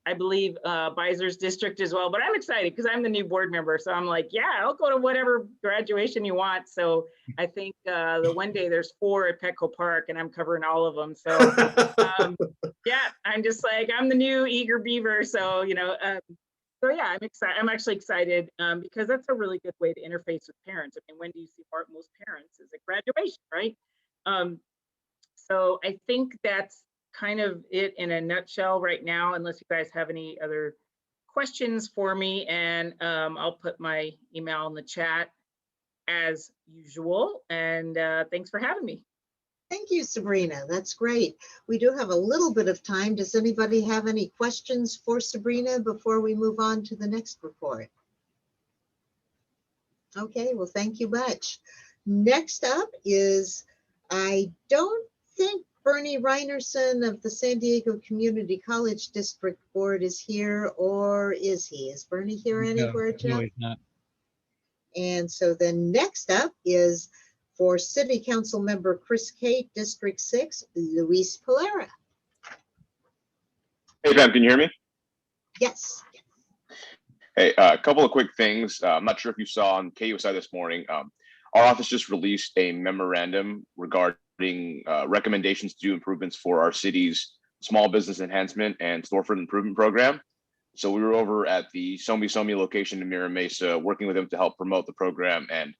I believe, Beiser's district as well. But I'm excited because I'm the new board member. So I'm like, yeah, I'll go to whatever graduation you want. So I think the one day there's 4 at Petco Park, and I'm covering all of them. So yeah, I'm just like, I'm the new eager beaver. So, so yeah, I'm excited. I'm actually excited because that's a really good way to interface with parents. I mean, when do you see most parents is at graduation, right? So I think that's kind of it in a nutshell right now, unless you guys have any other questions for me. And I'll put my email in the chat as usual. And thanks for having me. Thank you, Sabrina. That's great. We do have a little bit of time. Does anybody have any questions for Sabrina before we move on to the next report? Okay, well, thank you much. Next up is, I don't think Bernie Reinerson of the San Diego Community College District Board is here, or is he? Is Bernie here anywhere, Jeff? No, he's not. And so then next up is for City Council Member Chris Kate, District 6, Luis Polera. Hey, Pam, can you hear me? Yes. Hey, a couple of quick things. I'm not sure if you saw on KUSI this morning. Our office just released a memorandum regarding recommendations to do improvements for our city's small business enhancement and storefront improvement program. So we were over at the Somi location in Mira Mesa, working with them to help promote the program, and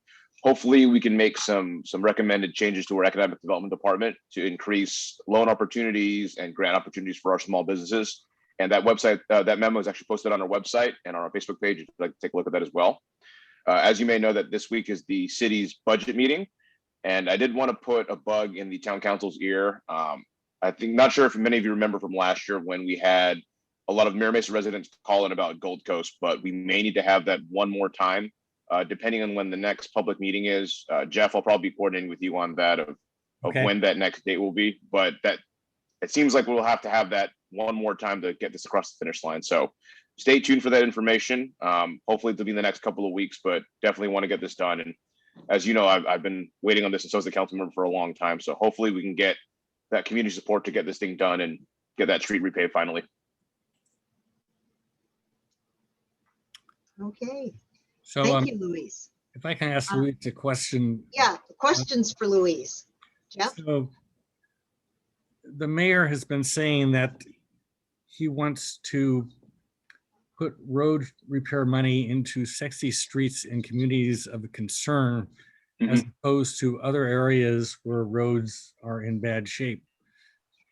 hopefully we can make some recommended changes to our economic development department to increase loan opportunities and grant opportunities for our small businesses. And that website, that memo is actually posted on our website and on our Facebook page, if you'd like to take a look at that as well. As you may know, that this week is the city's budget meeting, and I did want to put a bug in the town council's ear. I think, not sure if many of you remember from last year when we had a lot of Mira Mesa residents calling about Gold Coast, but we may need to have that one more time, depending on when the next public meeting is. Jeff, I'll probably be coordinating with you on that of Okay. when that next date will be, but that it seems like we'll have to have that one more time to get this across the finish line. So stay tuned for that information. Hopefully it'll be in the next couple of weeks, but definitely want to get this done. And as you know, I've been waiting on this, and so as the council member, for a long time. So hopefully we can get that community support to get this thing done and get that street repaved finally. Okay. So Thank you, Luis. if I can ask Luis a question. Yeah, questions for Luis. Jeff? So the mayor has been saying that he wants to put road repair money into sexy streets and communities of concern, as opposed to other areas where roads are in bad shape.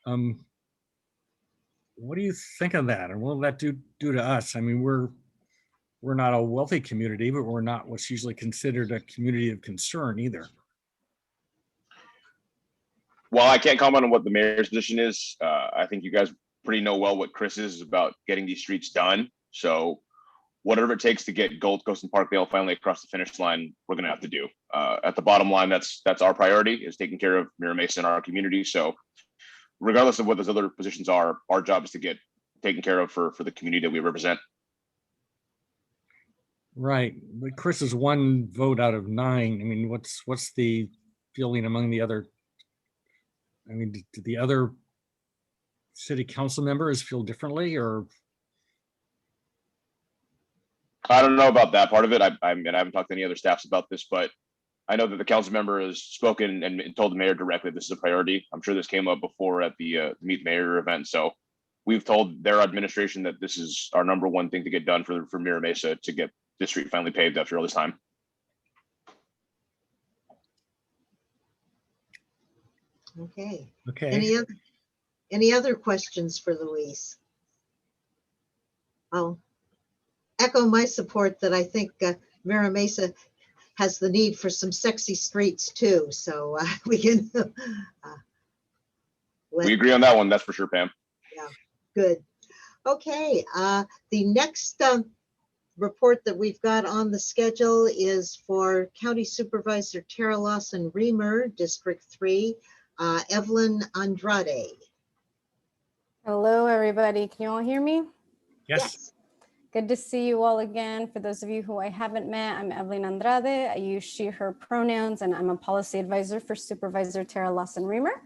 What do you think of that? And what will that do to us? I mean, we're not a wealthy community, but we're not what's usually considered a community of concern either. Well, I can't comment on what the mayor's position is. I think you guys pretty know well what Chris is about getting these streets done. So whatever it takes to get Gold Coast and Parkdale finally across the finish line, we're going to have to do. At the bottom line, that's our priority, is taking care of Mira Mesa and our community. So regardless of what those other positions are, our job is to get taken care of for the community that we represent. Right, but Chris is 1 vote out of 9. I mean, what's the feeling among the other? I mean, do the other city council members feel differently, or? I don't know about that part of it. I haven't talked to any other staffs about this, but I know that the council member has spoken and told the mayor directly this is a priority. I'm sure this came up before at the Meet the Mayor event. So we've told their administration that this is our #1 thing to get done for Mira Mesa, to get this street finally paved after all this time. Okay. Okay. Any other questions for Louise? I'll echo my support that I think Mira Mesa has the need for some sexy streets too. So we can. We agree on that one, that's for sure, Pam. Yeah, good. Okay, the next report that we've got on the schedule is for County Supervisor Tara Lawson Reamer, District 3, Evelyn Andrade. Hello, everybody. Can you all hear me? Yes. Good to see you all again. For those of you who I haven't met, I'm Evelyn Andrade. I use she, her pronouns, and I'm a policy advisor for Supervisor Tara Lawson Reamer.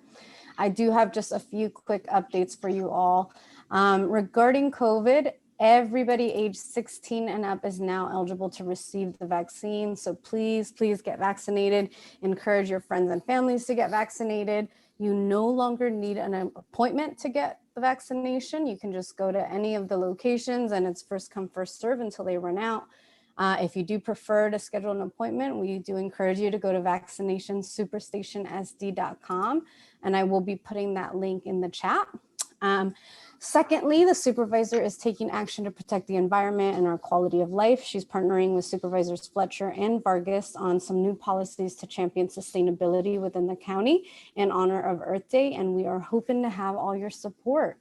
I do have just a few quick updates for you all. Regarding COVID, everybody age 16 and up is now eligible to receive the vaccine. So please, please get vaccinated. Encourage your friends and families to get vaccinated. You no longer need an appointment to get the vaccination. You can just go to any of the locations and it's first come, first serve until they run out. If you do prefer to schedule an appointment, we do encourage you to go to vaccinationssuperstationsd.com, and I will be putting that link in the chat. Secondly, the supervisor is taking action to protect the environment and our quality of life. She's partnering with Supervisors Fletcher and Vargas on some new policies to champion sustainability within the county in honor of Earth Day, and we are hoping to have all your support.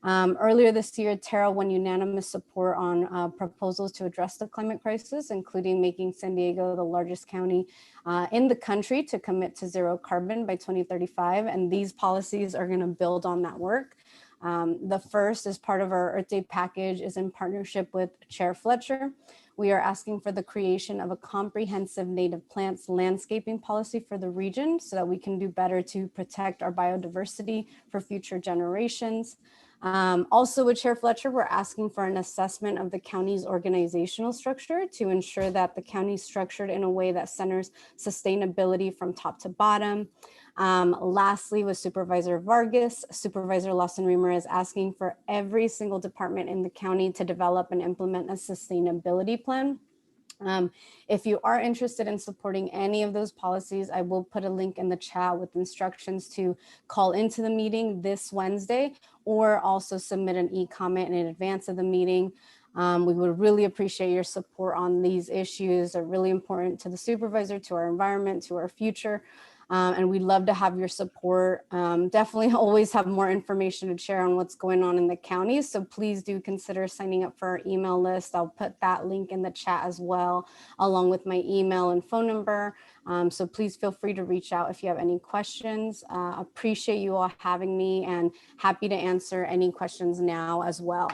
Earlier this year, Tara won unanimous support on proposals to address the climate crisis, including making San Diego the largest county in the country to commit to zero carbon by 2035. And these policies are going to build on that work. The first, as part of our Earth Day package, is in partnership with Chair Fletcher. We are asking for the creation of a comprehensive native plants landscaping policy for the region so that we can do better to protect our biodiversity for future generations. Also with Chair Fletcher, we're asking for an assessment of the county's organizational structure to ensure that the county is structured in a way that centers sustainability from top to bottom. Lastly, with Supervisor Vargas, Supervisor Lawson Reamer is asking for every single department in the county to develop and implement a sustainability plan. If you are interested in supporting any of those policies, I will put a link in the chat with instructions to call into the meeting this Wednesday, or also submit an e-comment in advance of the meeting. We would really appreciate your support on these issues. They're really important to the supervisor, to our environment, to our future. And we'd love to have your support. Definitely always have more information to share on what's going on in the county. So please do consider signing up for our email list. I'll put that link in the chat as well, along with my email and phone number. So please feel free to reach out if you have any questions. Appreciate you all having me and happy to answer any questions now as well.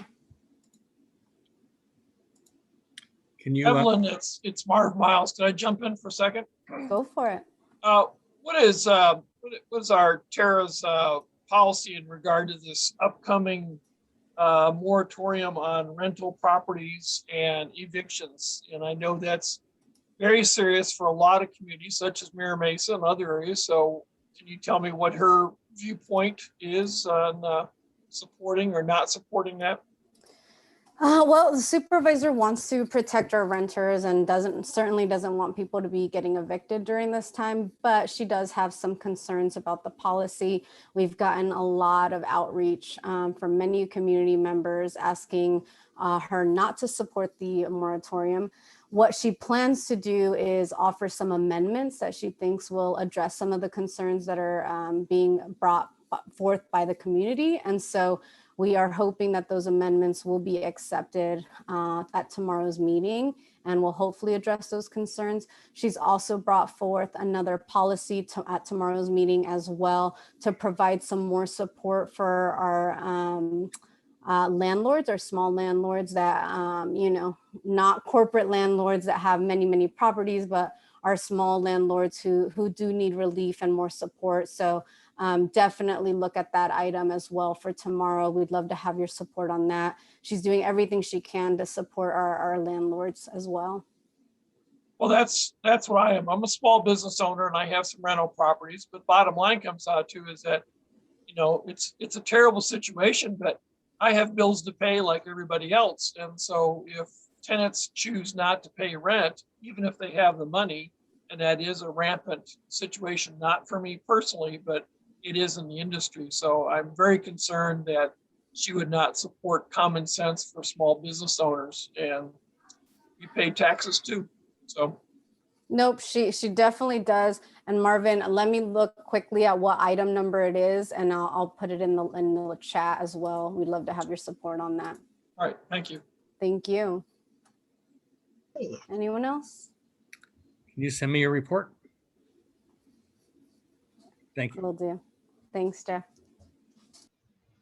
Can you, Evelyn, it's Marv Miles. Can I jump in for a second? Go for it. What is our Tara's policy in regard to this upcoming moratorium on rental properties and evictions? And I know that's very serious for a lot of communities, such as Mira Mesa and other areas. So can you tell me what her viewpoint is on supporting or not supporting that? Well, the supervisor wants to protect our renters and certainly doesn't want people to be getting evicted during this time, but she does have some concerns about the policy. We've gotten a lot of outreach from many community members asking her not to support the moratorium. What she plans to do is offer some amendments that she thinks will address some of the concerns that are being brought forth by the community. And so we are hoping that those amendments will be accepted at tomorrow's meeting and will hopefully address those concerns. She's also brought forth another policy at tomorrow's meeting as well to provide some more support for our landlords or small landlords that, not corporate landlords that have many, many properties, but are small landlords who do need relief and more support. So definitely look at that item as well for tomorrow. We'd love to have your support on that. She's doing everything she can to support our landlords as well. Well, that's what I am. I'm a small business owner and I have some rental properties, but bottom line comes out to is that, it's a terrible situation, but I have bills to pay like everybody else. And so if tenants choose not to pay rent, even if they have the money, and that is a rampant situation, not for me personally, but it is in the industry. So I'm very concerned that she would not support common sense for small business owners, and we pay taxes too. So Nope, she definitely does. And Marvin, let me look quickly at what item number it is, and I'll put it in the chat as well. We'd love to have your support on that. all right, thank you. Thank you. Hey, Anyone else? Can you send me your report? Thank you. Will do. Thanks, Jeff.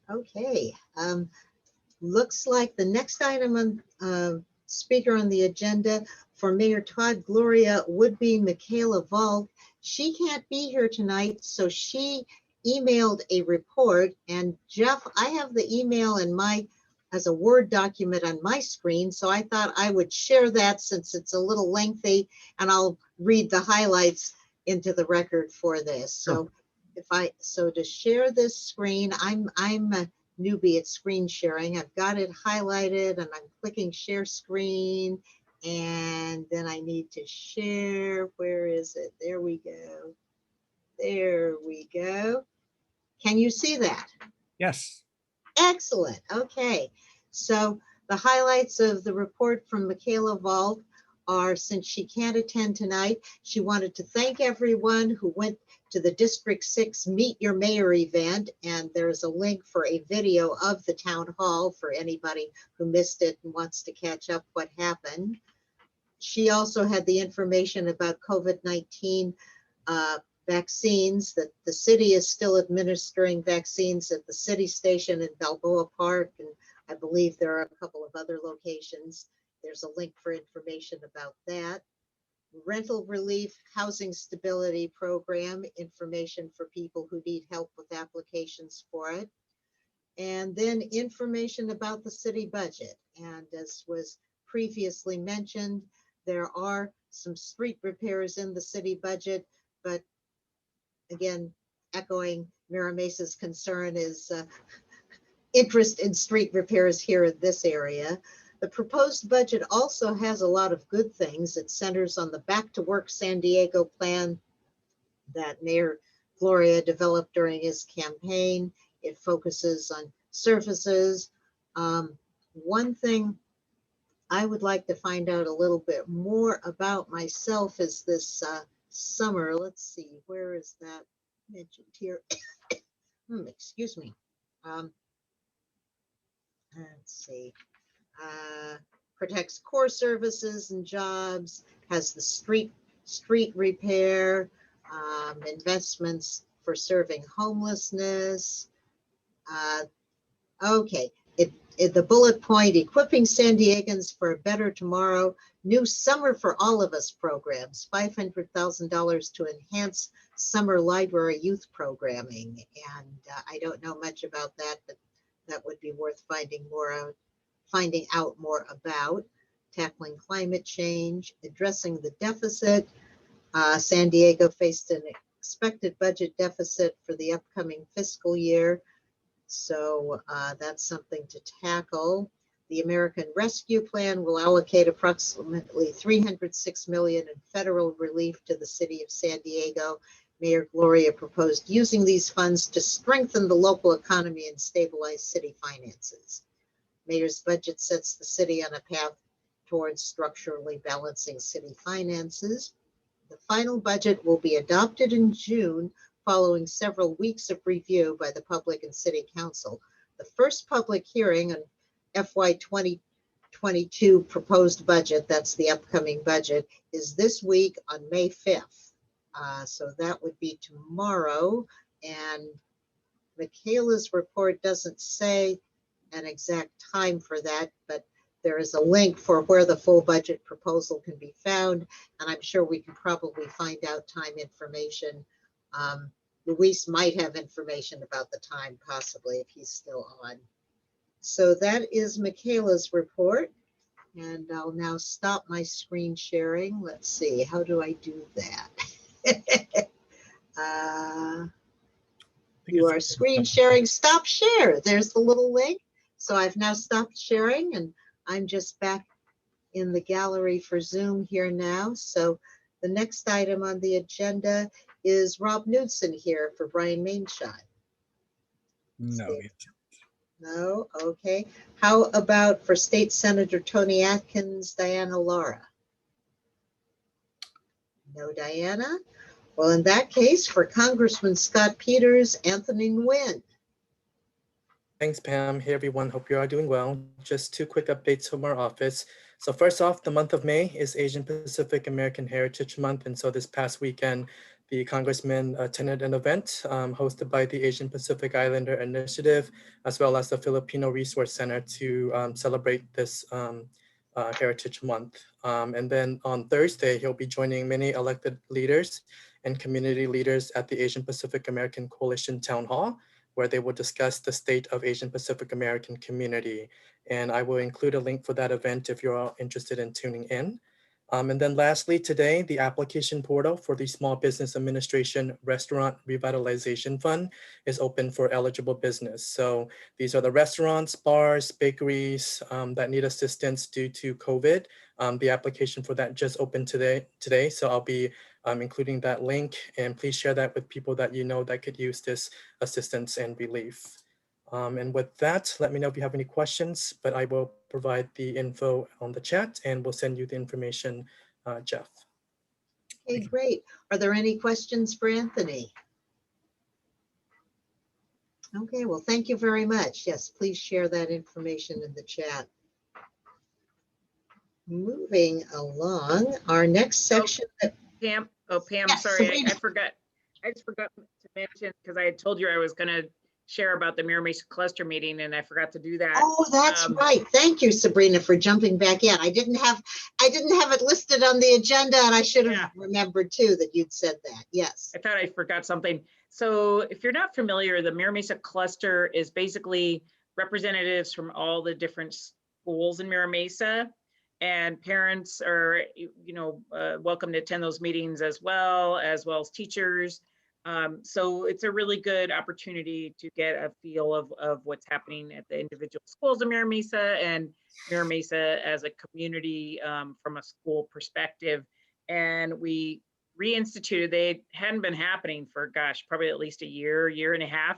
okay, looks like the next item on speaker on the agenda for Mayor Todd Gloria would be Michaela Volk. She can't be here tonight, so she emailed a report. And Jeff, I have the email in as a Word document on my screen, so I thought I would share that since it's a little lengthy, and I'll read the highlights into the record for this. So to share this screen, I'm a newbie at screen sharing. I've got it highlighted and I'm clicking share screen, and then I need to share. Where is it? There we go. There we go. Can you see that? Yes. Excellent. Okay. So the highlights of the report from Michaela Volk are, since she can't attend tonight, she wanted to thank everyone who went to the District 6 Meet Your Mayor event, and there's a link for a video of the town hall for anybody who missed it and wants to catch up what happened. She also had the information about COVID-19 vaccines, that the city is still administering vaccines at the city station in Balboa Park, and I believe there are a couple of other locations. There's a link for information about that. Rental relief, housing stability program, information for people who need help with applications for it. And then information about the city budget. And as was previously mentioned, there are some street repairs in the city budget, but again, echoing Mira Mesa's concern is interest in street repairs here in this area. The proposed budget also has a lot of good things. It centers on the Back to Work San Diego plan that Mayor Gloria developed during his campaign. It focuses on services. One thing I would like to find out a little bit more about myself is this summer. Let's see, where is that mentioned here? Excuse me. Let's see. Protects core services and jobs, has the street repair, investments for serving homelessness. Okay, the bullet point, equipping San Diegans for a better tomorrow, new Summer for All of Us programs, $500,000 to enhance summer library youth programming. And I don't know much about that, but that would be worth finding out more about. Tackling climate change, addressing the deficit. San Diego faced an expected budget deficit for the upcoming fiscal year. So that's something to tackle. The American Rescue Plan will allocate approximately $306 million in federal relief to the city of San Diego. Mayor Gloria proposed using these funds to strengthen the local economy and stabilize city finances. Mayor's budget sets the city on a path towards structurally balancing city finances. The final budget will be adopted in June, following several weeks of review by the public and city council. The first public hearing on FY 2022 proposed budget, that's the upcoming budget, is this week on May 5th. So that would be tomorrow. And Michaela's report doesn't say an exact time for that, but there is a link for where the full budget proposal can be found. And I'm sure we can probably find out time information. Luis might have information about the time, possibly, if he's still on. So that is Michaela's report. And I'll now stop my screen sharing. Let's see, how do I do that? You are screen sharing, stop share. There's the little link. So I've now stopped sharing and I'm just back in the gallery for Zoom here now. So The next item on the agenda is Rob Knudsen here for Brian Mainshot. No. No, okay. How about for State Senator Tony Atkins, Diana Lara? No, Diana. Well, in that case, for Congressman Scott Peters, Anthony Nguyen. Thanks, Pam. Hey, everyone. Hope you are doing well. Just two quick updates from our office. So first off, the month of May is Asian Pacific American Heritage Month. And so this past weekend, the Congressman attended an event hosted by the Asian Pacific Islander Initiative, as well as the Filipino Resource Center to celebrate this Heritage Month. And then on Thursday, he'll be joining many elected leaders and community leaders at the Asian Pacific American Coalition Town Hall, where they will discuss the state of Asian Pacific American community. And I will include a link for that event if you're all interested in tuning in. And then lastly, today, the application portal for the Small Business Administration Restaurant Revitalization Fund is open for eligible business. So these are the restaurants, bars, bakeries that need assistance due to COVID. The application for that just opened today. So I'll be including that link, and please share that with people that you know that could use this assistance and relief. And with that, let me know if you have any questions, but I will provide the info on the chat and we'll send you the information, Jeff. Okay, great. Are there any questions for Anthony? Okay, well, thank you very much. Yes, please share that information in the chat. Moving along, our next section. Pam, Pam, Yes, sorry, Sabrina. I just forgot to mention, because I had told you I was going to share about the Mira Mesa cluster meeting and I forgot to do that. Oh, that's right. Thank you, Sabrina, for jumping back in. I didn't have it listed on the agenda, and I should have remembered too that you'd said that. Yes. I thought I forgot something. So if you're not familiar, the Mira Mesa cluster is basically representatives from all the different schools in Mira Mesa, and parents are, welcome to attend those meetings as well as teachers. So it's a really good opportunity to get a feel of what's happening at the individual schools in Mira Mesa and Mira Mesa as a community from a school perspective. And we reinstituted, they hadn't been happening for, probably at least a year and a half.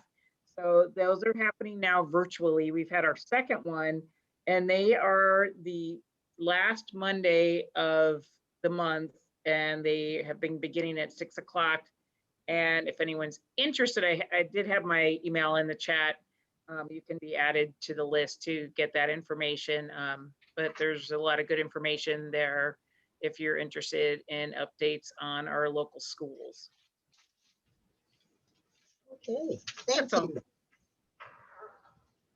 So those are happening now virtually. We've had our second one, and they are the last Monday of the month, and they have been beginning at 6 o'clock. And if anyone's interested, I did have my email in the chat. You can be added to the list to get that information. But there's a lot of good information there if you're interested in updates on our local schools. Okay, thank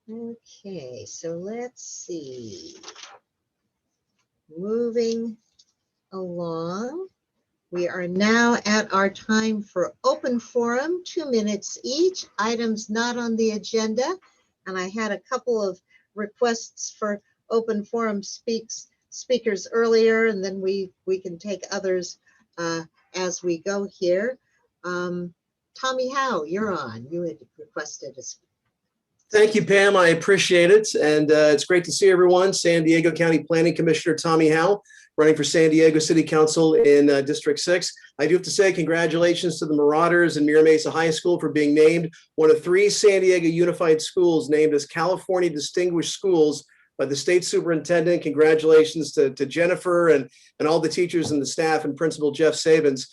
you. Okay, so let's see. Moving along. We are now at our time for open forum, 2 minutes each, items not on the agenda. And I had a couple of requests for open forum speakers earlier, and then we can take others as we go here. Tommy Howe, you're on. You had requested a speaker. Thank you, Pam. I appreciate it. And it's great to see everyone. San Diego County Planning Commissioner Tommy Howe, running for San Diego City Council in District 6. I do have to say congratulations to the Marauders and Mira Mesa High School for being named one of 3 San Diego Unified Schools named as California Distinguished Schools by the state superintendent. Congratulations to Jennifer and all the teachers and the staff and Principal Jeff Sabins.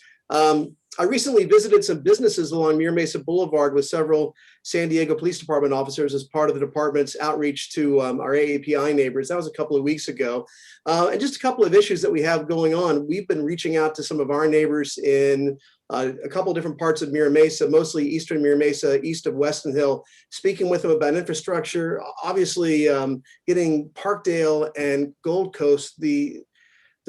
I recently visited some businesses along Mira Mesa Boulevard with several San Diego Police Department officers as part of the department's outreach to our AAPI neighbors. That was a couple of weeks ago. And just a couple of issues that we have going on. We've been reaching out to some of our neighbors in a couple of different parts of Mira Mesa, mostly eastern Mira Mesa, east of Weston Hill, speaking with them about infrastructure, obviously getting Parkdale and Gold Coast, the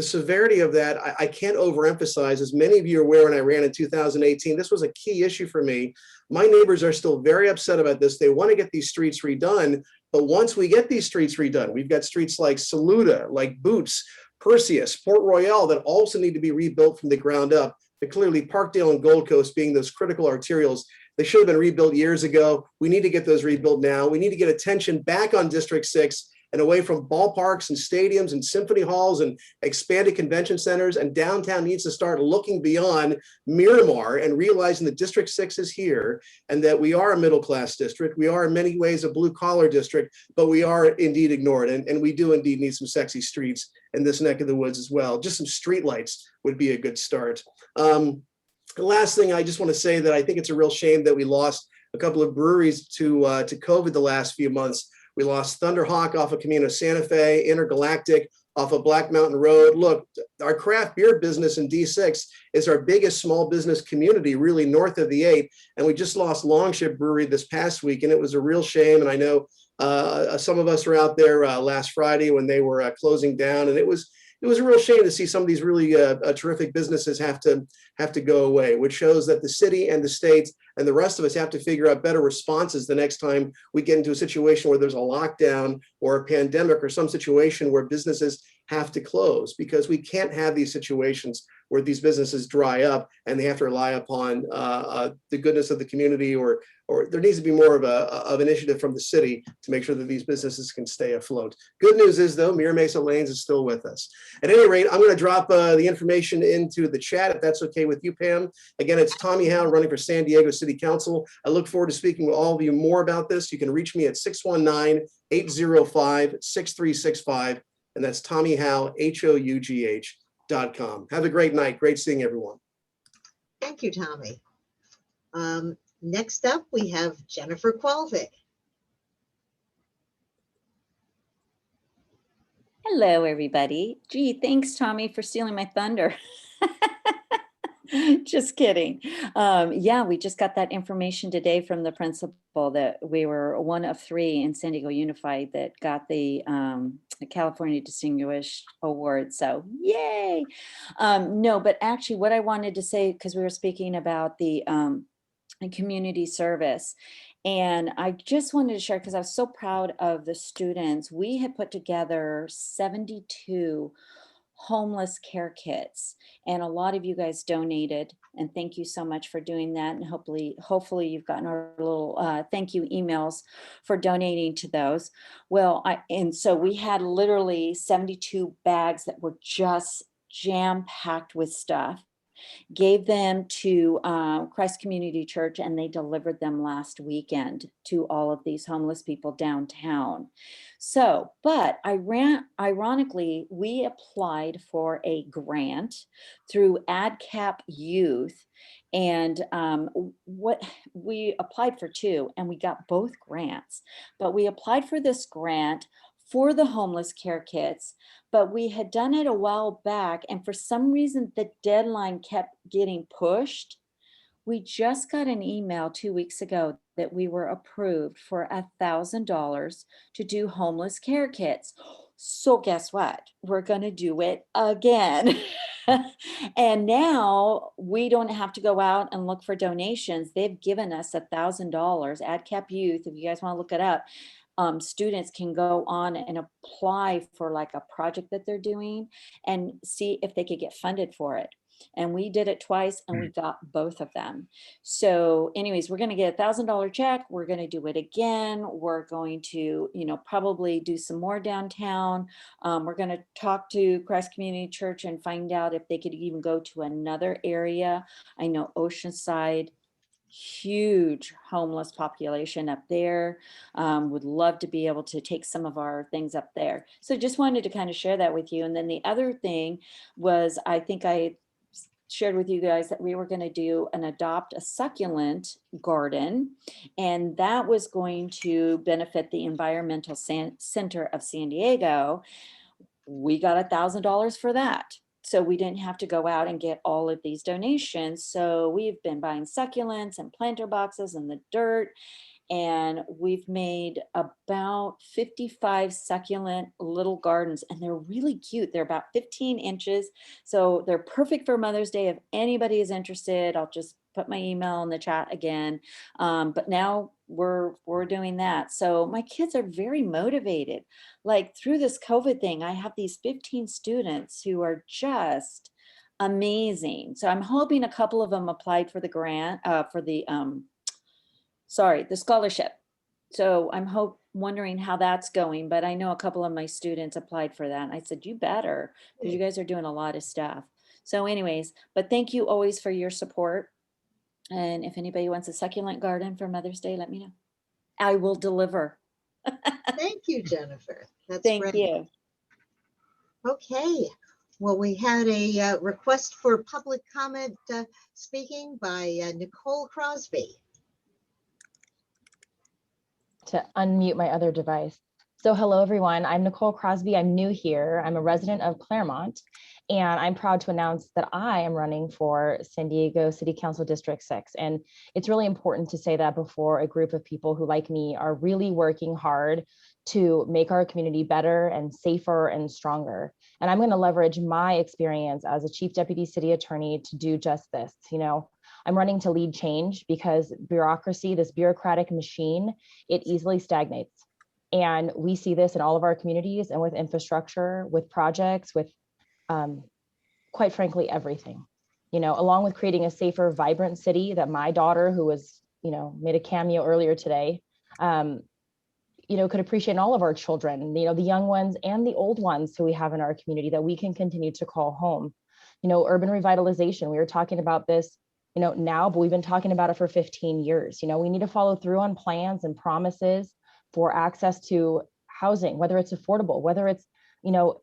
severity of that, I can't overemphasize. As many of you are aware, when I ran in 2018, this was a key issue for me. My neighbors are still very upset about this. They want to get these streets redone, but once we get these streets redone, we've got streets like Saluda, like Boots, Perseus, Port Royale that also need to be rebuilt from the ground up. But clearly Parkdale and Gold Coast being those critical arterials, they should have been rebuilt years ago. We need to get those rebuilt now. We need to get attention back on District 6 and away from ballparks and stadiums and symphony halls and expanded convention centers. And downtown needs to start looking beyond Miramar and realizing that District 6 is here and that we are a middle-class district. We are in many ways a blue-collar district, but we are indeed ignored. And we do indeed need some sexy streets in this neck of the woods as well. Just some street lights would be a good start. The last thing I just want to say that I think it's a real shame that we lost a couple of breweries to COVID the last few months. We lost Thunderhawk off of Camino Santa Fe, Intergalactic off of Black Mountain Road. Look, our craft beer business in D6 is our biggest small business community, really north of the 8. And we just lost Longship Brewery this past week, and it was a real shame. And I know some of us were out there last Friday when they were closing down, and it was a real shame to see some of these really terrific businesses have to go away, which shows that the city and the states and the rest of us have to figure out better responses the next time we get into a situation where there's a lockdown or a pandemic or some situation where businesses have to close, because we can't have these situations where these businesses dry up and they have to rely upon the goodness of the community, or there needs to be more of initiative from the city to make sure that these businesses can stay afloat. Good news is, though, Mira Mesa Lanes is still with us. At any rate, I'm going to drop the information into the chat, if that's okay with you, Pam. Again, it's Tommy Howe running for San Diego City Council. I look forward to speaking with all of you more about this. You can reach me at 619-805-6365. And that's Tommy Howe, HOUGH.com. Have a great night. Great seeing everyone. Thank you, Tommy. Next up, we have Jennifer Qualvik. Hello, everybody. Gee, thanks, Tommy, for stealing my thunder. Just kidding. Yeah, we just got that information today from the principal that we were one of 3 in San Diego Unified that got the California Distinguished Award. So yay. No, but actually what I wanted to say, because we were speaking about the community service, and I just wanted to share, because I was so proud of the students. We had put together 72 homeless care kits, and a lot of you guys donated, and thank you so much for doing that. And hopefully you've gotten our little thank you emails for donating to those. Well, and so we had literally 72 bags that were just jam-packed with stuff. Gave them to Christ Community Church, and they delivered them last weekend to all of these homeless people downtown. So, but ironically, we applied for a grant through AdCap Youth, and what we applied for 2, and we got both grants, but we applied for this grant for the homeless care kits, but we had done it a while back, and for some reason the deadline kept getting pushed. We just got an email 2 weeks ago that we were approved for $1,000 to do homeless care kits. So guess what? We're going to do it again. And now we don't have to go out and look for donations. They've given us $1,000. AdCap Youth, if you guys want to look it up. Students can go on and apply for like a project that they're doing and see if they could get funded for it. And we did it twice and we got both of them. So anyways, we're going to get $1,000 check. We're going to do it again. We're going to, probably do some more downtown. We're going to talk to Christ Community Church and find out if they could even go to another area. I know Oceanside, huge homeless population up there. Would love to be able to take some of our things up there. So just wanted to kind of share that with you. And then the other thing was, I think I shared with you guys that we were going to do an adopt a succulent garden, and that was going to benefit the Environmental Center of San Diego. We got $1,000 for that. So we didn't have to go out and get all of these donations. So we've been buying succulents and planter boxes and the dirt. And we've made about 55 succulent little gardens, and they're really cute. They're about 15 inches. So they're perfect for Mother's Day. If anybody is interested, I'll just put my email in the chat again. But now we're doing that. So my kids are very motivated. Like through this COVID thing, I have these 15 students who are just amazing. So I'm hoping a couple of them applied for the grant, the scholarship. So I'm wondering how that's going, but I know a couple of my students applied for that. And I said, you better, because you guys are doing a lot of stuff. So anyways, but thank you always for your support. And if anybody wants a succulent garden for Mother's Day, let me know. I will deliver. Thank you, Jennifer. That's Thank great. you. Okay. Well, we had a request for public comment speaking by Nicole Crosby. To unmute my other device. So hello, everyone. I'm Nicole Crosby. I'm new here. I'm a resident of Claremont, and I'm proud to announce that I am running for San Diego City Council District 6. And it's really important to say that before a group of people who, like me, are really working hard to make our community better and safer and stronger. And I'm going to leverage my experience as a chief deputy city attorney to do just this. You know, I'm running to lead change because bureaucracy, this bureaucratic machine, it easily stagnates. And we see this in all of our communities and with infrastructure, with projects, with quite frankly, everything, you know, along with creating a safer, vibrant city that my daughter, who was, you know, made a cameo earlier today, you know, could appreciate in all of our children, you know, the young ones and the old ones who we have in our community that we can continue to call home. You know, urban revitalization, we were talking about this, you know, now, but we've been talking about it for 15 years. You know, we need to follow through on plans and promises for access to housing, whether it's affordable, whether it's, you know,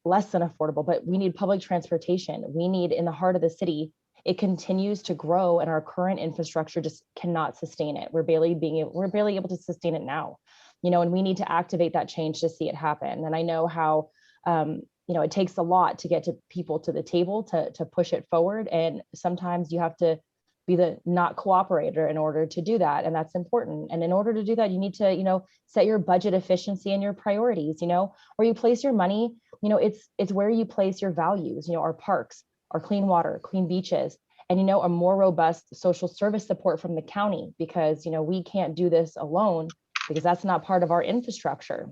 less than affordable, but we need public transportation. We need in the heart of the city, it continues to grow and our current infrastructure just cannot sustain it. We're barely able to sustain it now, you know, and we need to activate that change to see it happen. And I know how, you know, it takes a lot to get to people to the table to push it forward. And sometimes you have to be the not cooperator in order to do that. And that's important. And in order to do that, you need to, you know, set your budget efficiency and your priorities, you know, where you place your money, you know, it's where you place your values, you know, our parks, our clean water, clean beaches, and, you know, a more robust social service support from the county, because, you know, we can't do this alone because that's not part of our infrastructure.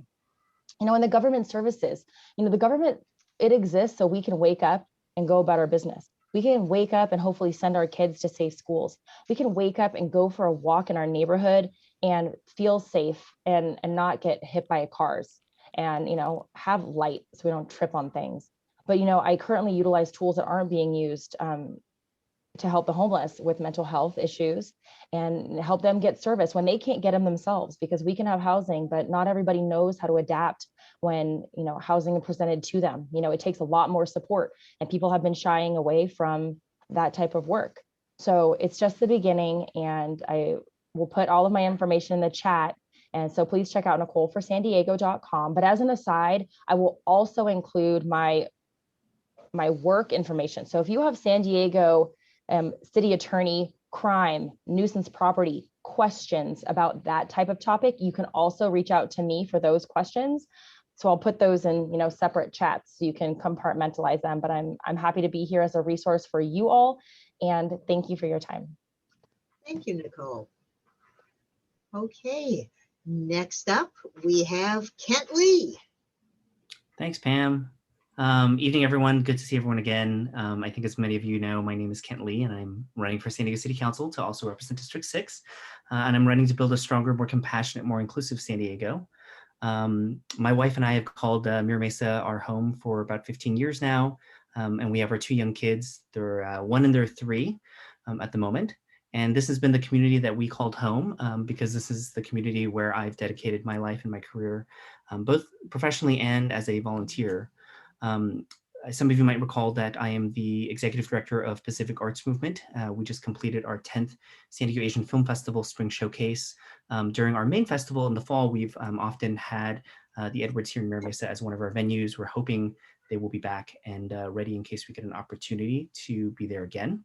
You know, and the government services, you know, the government, it exists so we can wake up and go about our business. We can wake up and hopefully send our kids to safe schools. We can wake up and go for a walk in our neighborhood and feel safe and not get hit by cars and, you know, have light so we don't trip on things. But, you know, I currently utilize tools that aren't being used to help the homeless with mental health issues and help them get service when they can't get them themselves, because we can have housing, but not everybody knows how to adapt when, you know, housing is presented to them. You know, it takes a lot more support and people have been shying away from that type of work. So it's just the beginning, and I will put all of my information in the chat. And so please check out NicoleForSanDiego.com. But as an aside, I will also include my work information. So if you have San Diego city attorney, crime, nuisance property questions about that type of topic, you can also reach out to me for those questions. So I'll put those in, you know, separate chats so you can compartmentalize them. But I'm happy to be here as a resource for you all. And thank you for your time. Thank you, Nicole. Okay, next up we have Kent Lee. Thanks, Pam. Evening, everyone. Good to see everyone again. I think as many of you know, my name is Kent Lee, and I'm running for San Diego City Council to also represent District 6. And I'm running to build a stronger, more compassionate, more inclusive San Diego. My wife and I have called Mira Mesa our home for about 15 years now. And we have our 2 young kids. They're 1 and they're 3 at the moment. And this has been the community that we called home because this is the community where I've dedicated my life and my career, both professionally and as a volunteer. Some of you might recall that I am the executive director of Pacific Arts Movement. We just completed our 10th San Diego Asian Film Festival Spring Showcase. During our main festival in the fall, we've often had the Edwards here in Mira Mesa as one of our venues. We're hoping they will be back and ready in case we get an opportunity to be there again.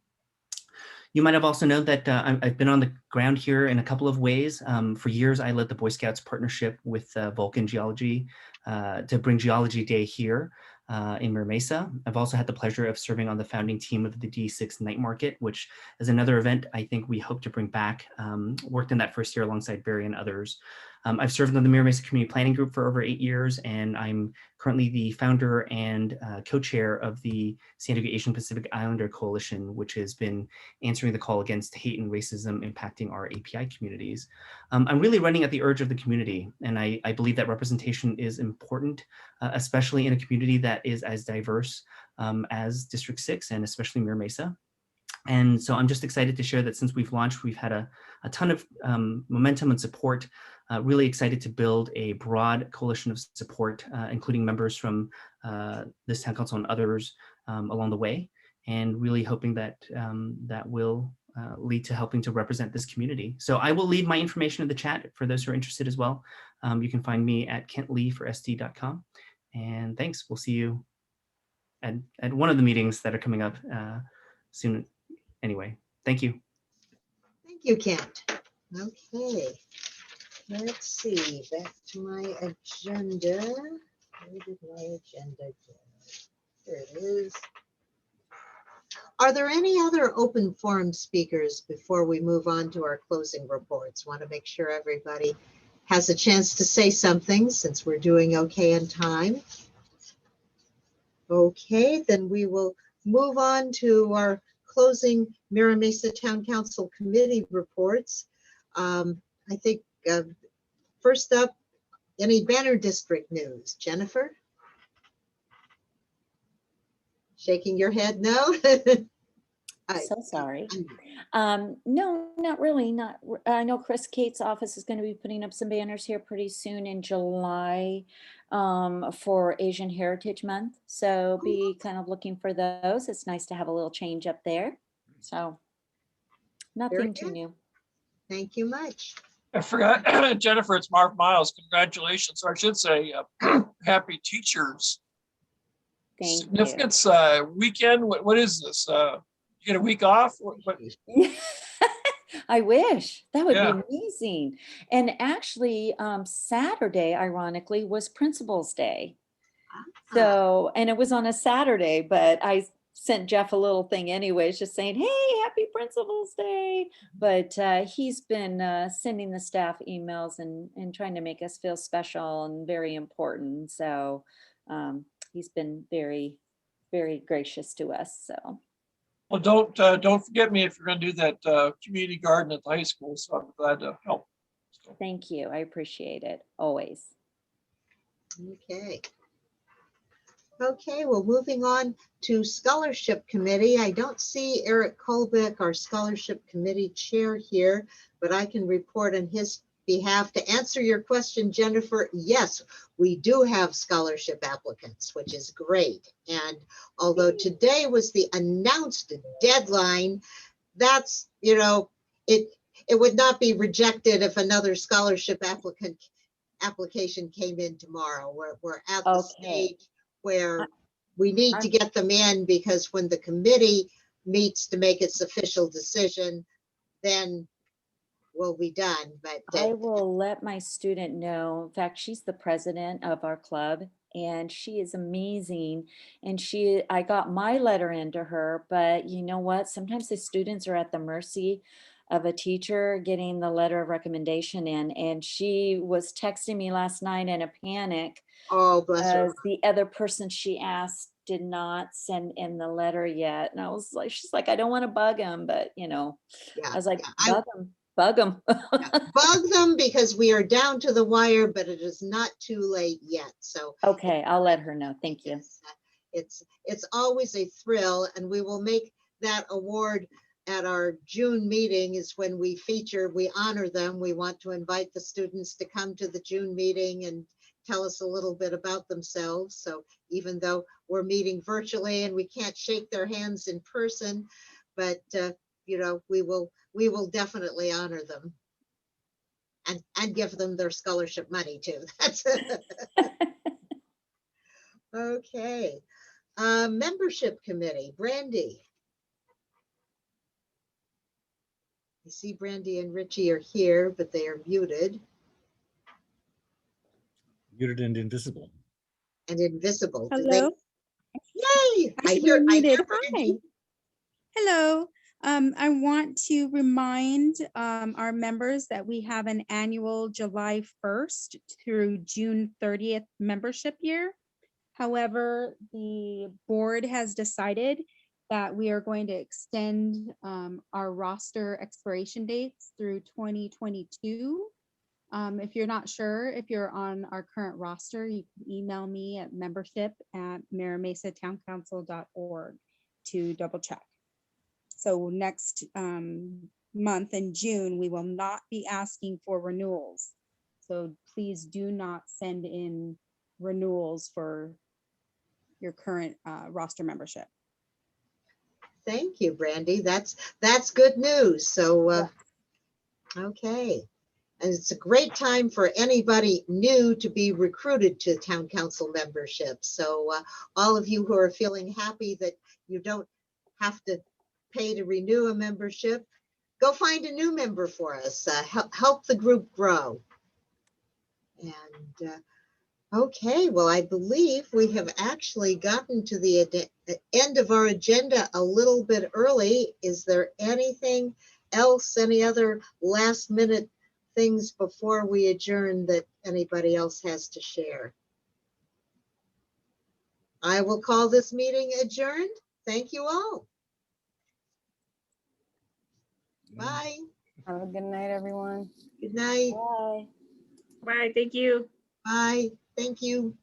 You might have also known that I've been on the ground here in a couple of ways. For years, I led the Boy Scouts partnership with Vulcan Geology to bring Geology Day here in Mira Mesa. I've also had the pleasure of serving on the founding team of the D6 Night Market, which is another event I think we hope to bring back. Worked in that first year alongside Barry and others. I've served on the Mira Mesa Community Planning Group for over 8 years, and I'm currently the founder and co-chair of the San Diego Asian Pacific Islander Coalition, which has been answering the call against hate and racism impacting our API communities. I'm really running at the urge of the community, and I believe that representation is important, especially in a community that is as diverse as District 6 and especially Mira Mesa. And so I'm just excited to share that since we've launched, we've had a ton of momentum and support, really excited to build a broad coalition of support, including members from this town council and others along the way, and really hoping that that will lead to helping to represent this community. So I will leave my information in the chat for those who are interested as well. You can find me at kentlee4sd.com. And thanks, we'll see you at one of the meetings that are coming up soon. Anyway, thank you. Thank you, Kent. Okay, let's see, back to my agenda. Where did my agenda go? Here it is. Are there any other open forum speakers before we move on to our closing reports? Want to make sure everybody has a chance to say something since we're doing okay in time. Okay, then we will move on to our closing Mira Mesa Town Council Committee reports. I think first up, any Banner District news? Jennifer? Shaking your head no? So sorry. No, not really. I know Chris Cate's office is going to be putting up some banners here pretty soon in July for Asian Heritage Month. So be kind of looking for those. It's nice to have a little change up there. So nothing too new. Thank you much. I forgot, Jennifer, it's Marv Miles. Congratulations. Or I should say, happy teachers. Thank Significance weekend. What is this? You get a week off? What? I wish that would Yeah. be amazing. And actually, Saturday, ironically, was Principal's Day. So, and it was on a Saturday, but I sent Jeff a little thing anyways, just saying, hey, happy Principal's Day. But he's been sending the staff emails and trying to make us feel special and very important. So he's been very, very gracious to us. So. Well, don't forget me if you're going to do that community garden at the high school. So I'm glad to help. So. Thank you. I appreciate it always. Okay. Okay, well, moving on to Scholarship Committee. I don't see Eric Kolbeck, our Scholarship Committee Chair here, but I can report on his behalf. To answer your question, Jennifer, yes, we do have scholarship applicants, which is great. And although today was the announced deadline, that's, you know, it would not be rejected if another scholarship application came in tomorrow. We're at the stage where we need to get them in, because when the committee meets to make its official decision, then we'll be done. But I will let my student know. In fact, she's the president of our club and she is amazing. And I got my letter into her, but you know what? Sometimes the students are at the mercy of a teacher getting the letter of recommendation in. And she was texting me last night in a panic. Oh, bless her. The other person she asked did not send in the letter yet. And I was like, she's like, I don't want to bug him, but you know, I was like, bug them. Bug them, because we are down to the wire, but it is not too late yet. So okay, I'll let her know. Thank you. It's always a thrill, and we will make that award at our June meeting. Is when we honor them. We want to invite the students to come to the June meeting and tell us a little bit about themselves. So even though we're meeting virtually and we can't shake their hands in person, but you know, we will definitely honor them and give them their scholarship money too. That's okay. Membership committee, Brandy. I see Brandy and Richie are here, but they are muted. Muted and invisible. And invisible. Hello. Yay! I hear muted. Brandy. Hi. Hello. I want to remind our members that we have an annual July 1st through June 30th membership year. However, the board has decided that we are going to extend our roster expiration dates through 2022. If you're not sure if you're on our current roster, you can email me at membership@miramesatowncouncil.org to double check. So next month in June, we will not be asking for renewals. So please do not send in renewals for your current roster membership. Thank you, Brandy. That's good news. So, okay. And it's a great time for anybody new to be recruited to town council membership. So all of you who are feeling happy that you don't have to pay to renew a membership, go find a new member for us. Help the group grow. And okay, well, I believe we have actually gotten to the end of our agenda a little bit early. Is there anything else, any other last minute things before we adjourn that anybody else has to share? I will call this meeting adjourned. Thank you all. Bye. Have a good night, everyone. Good night. Bye. Bye, thank you. Bye. Thank you.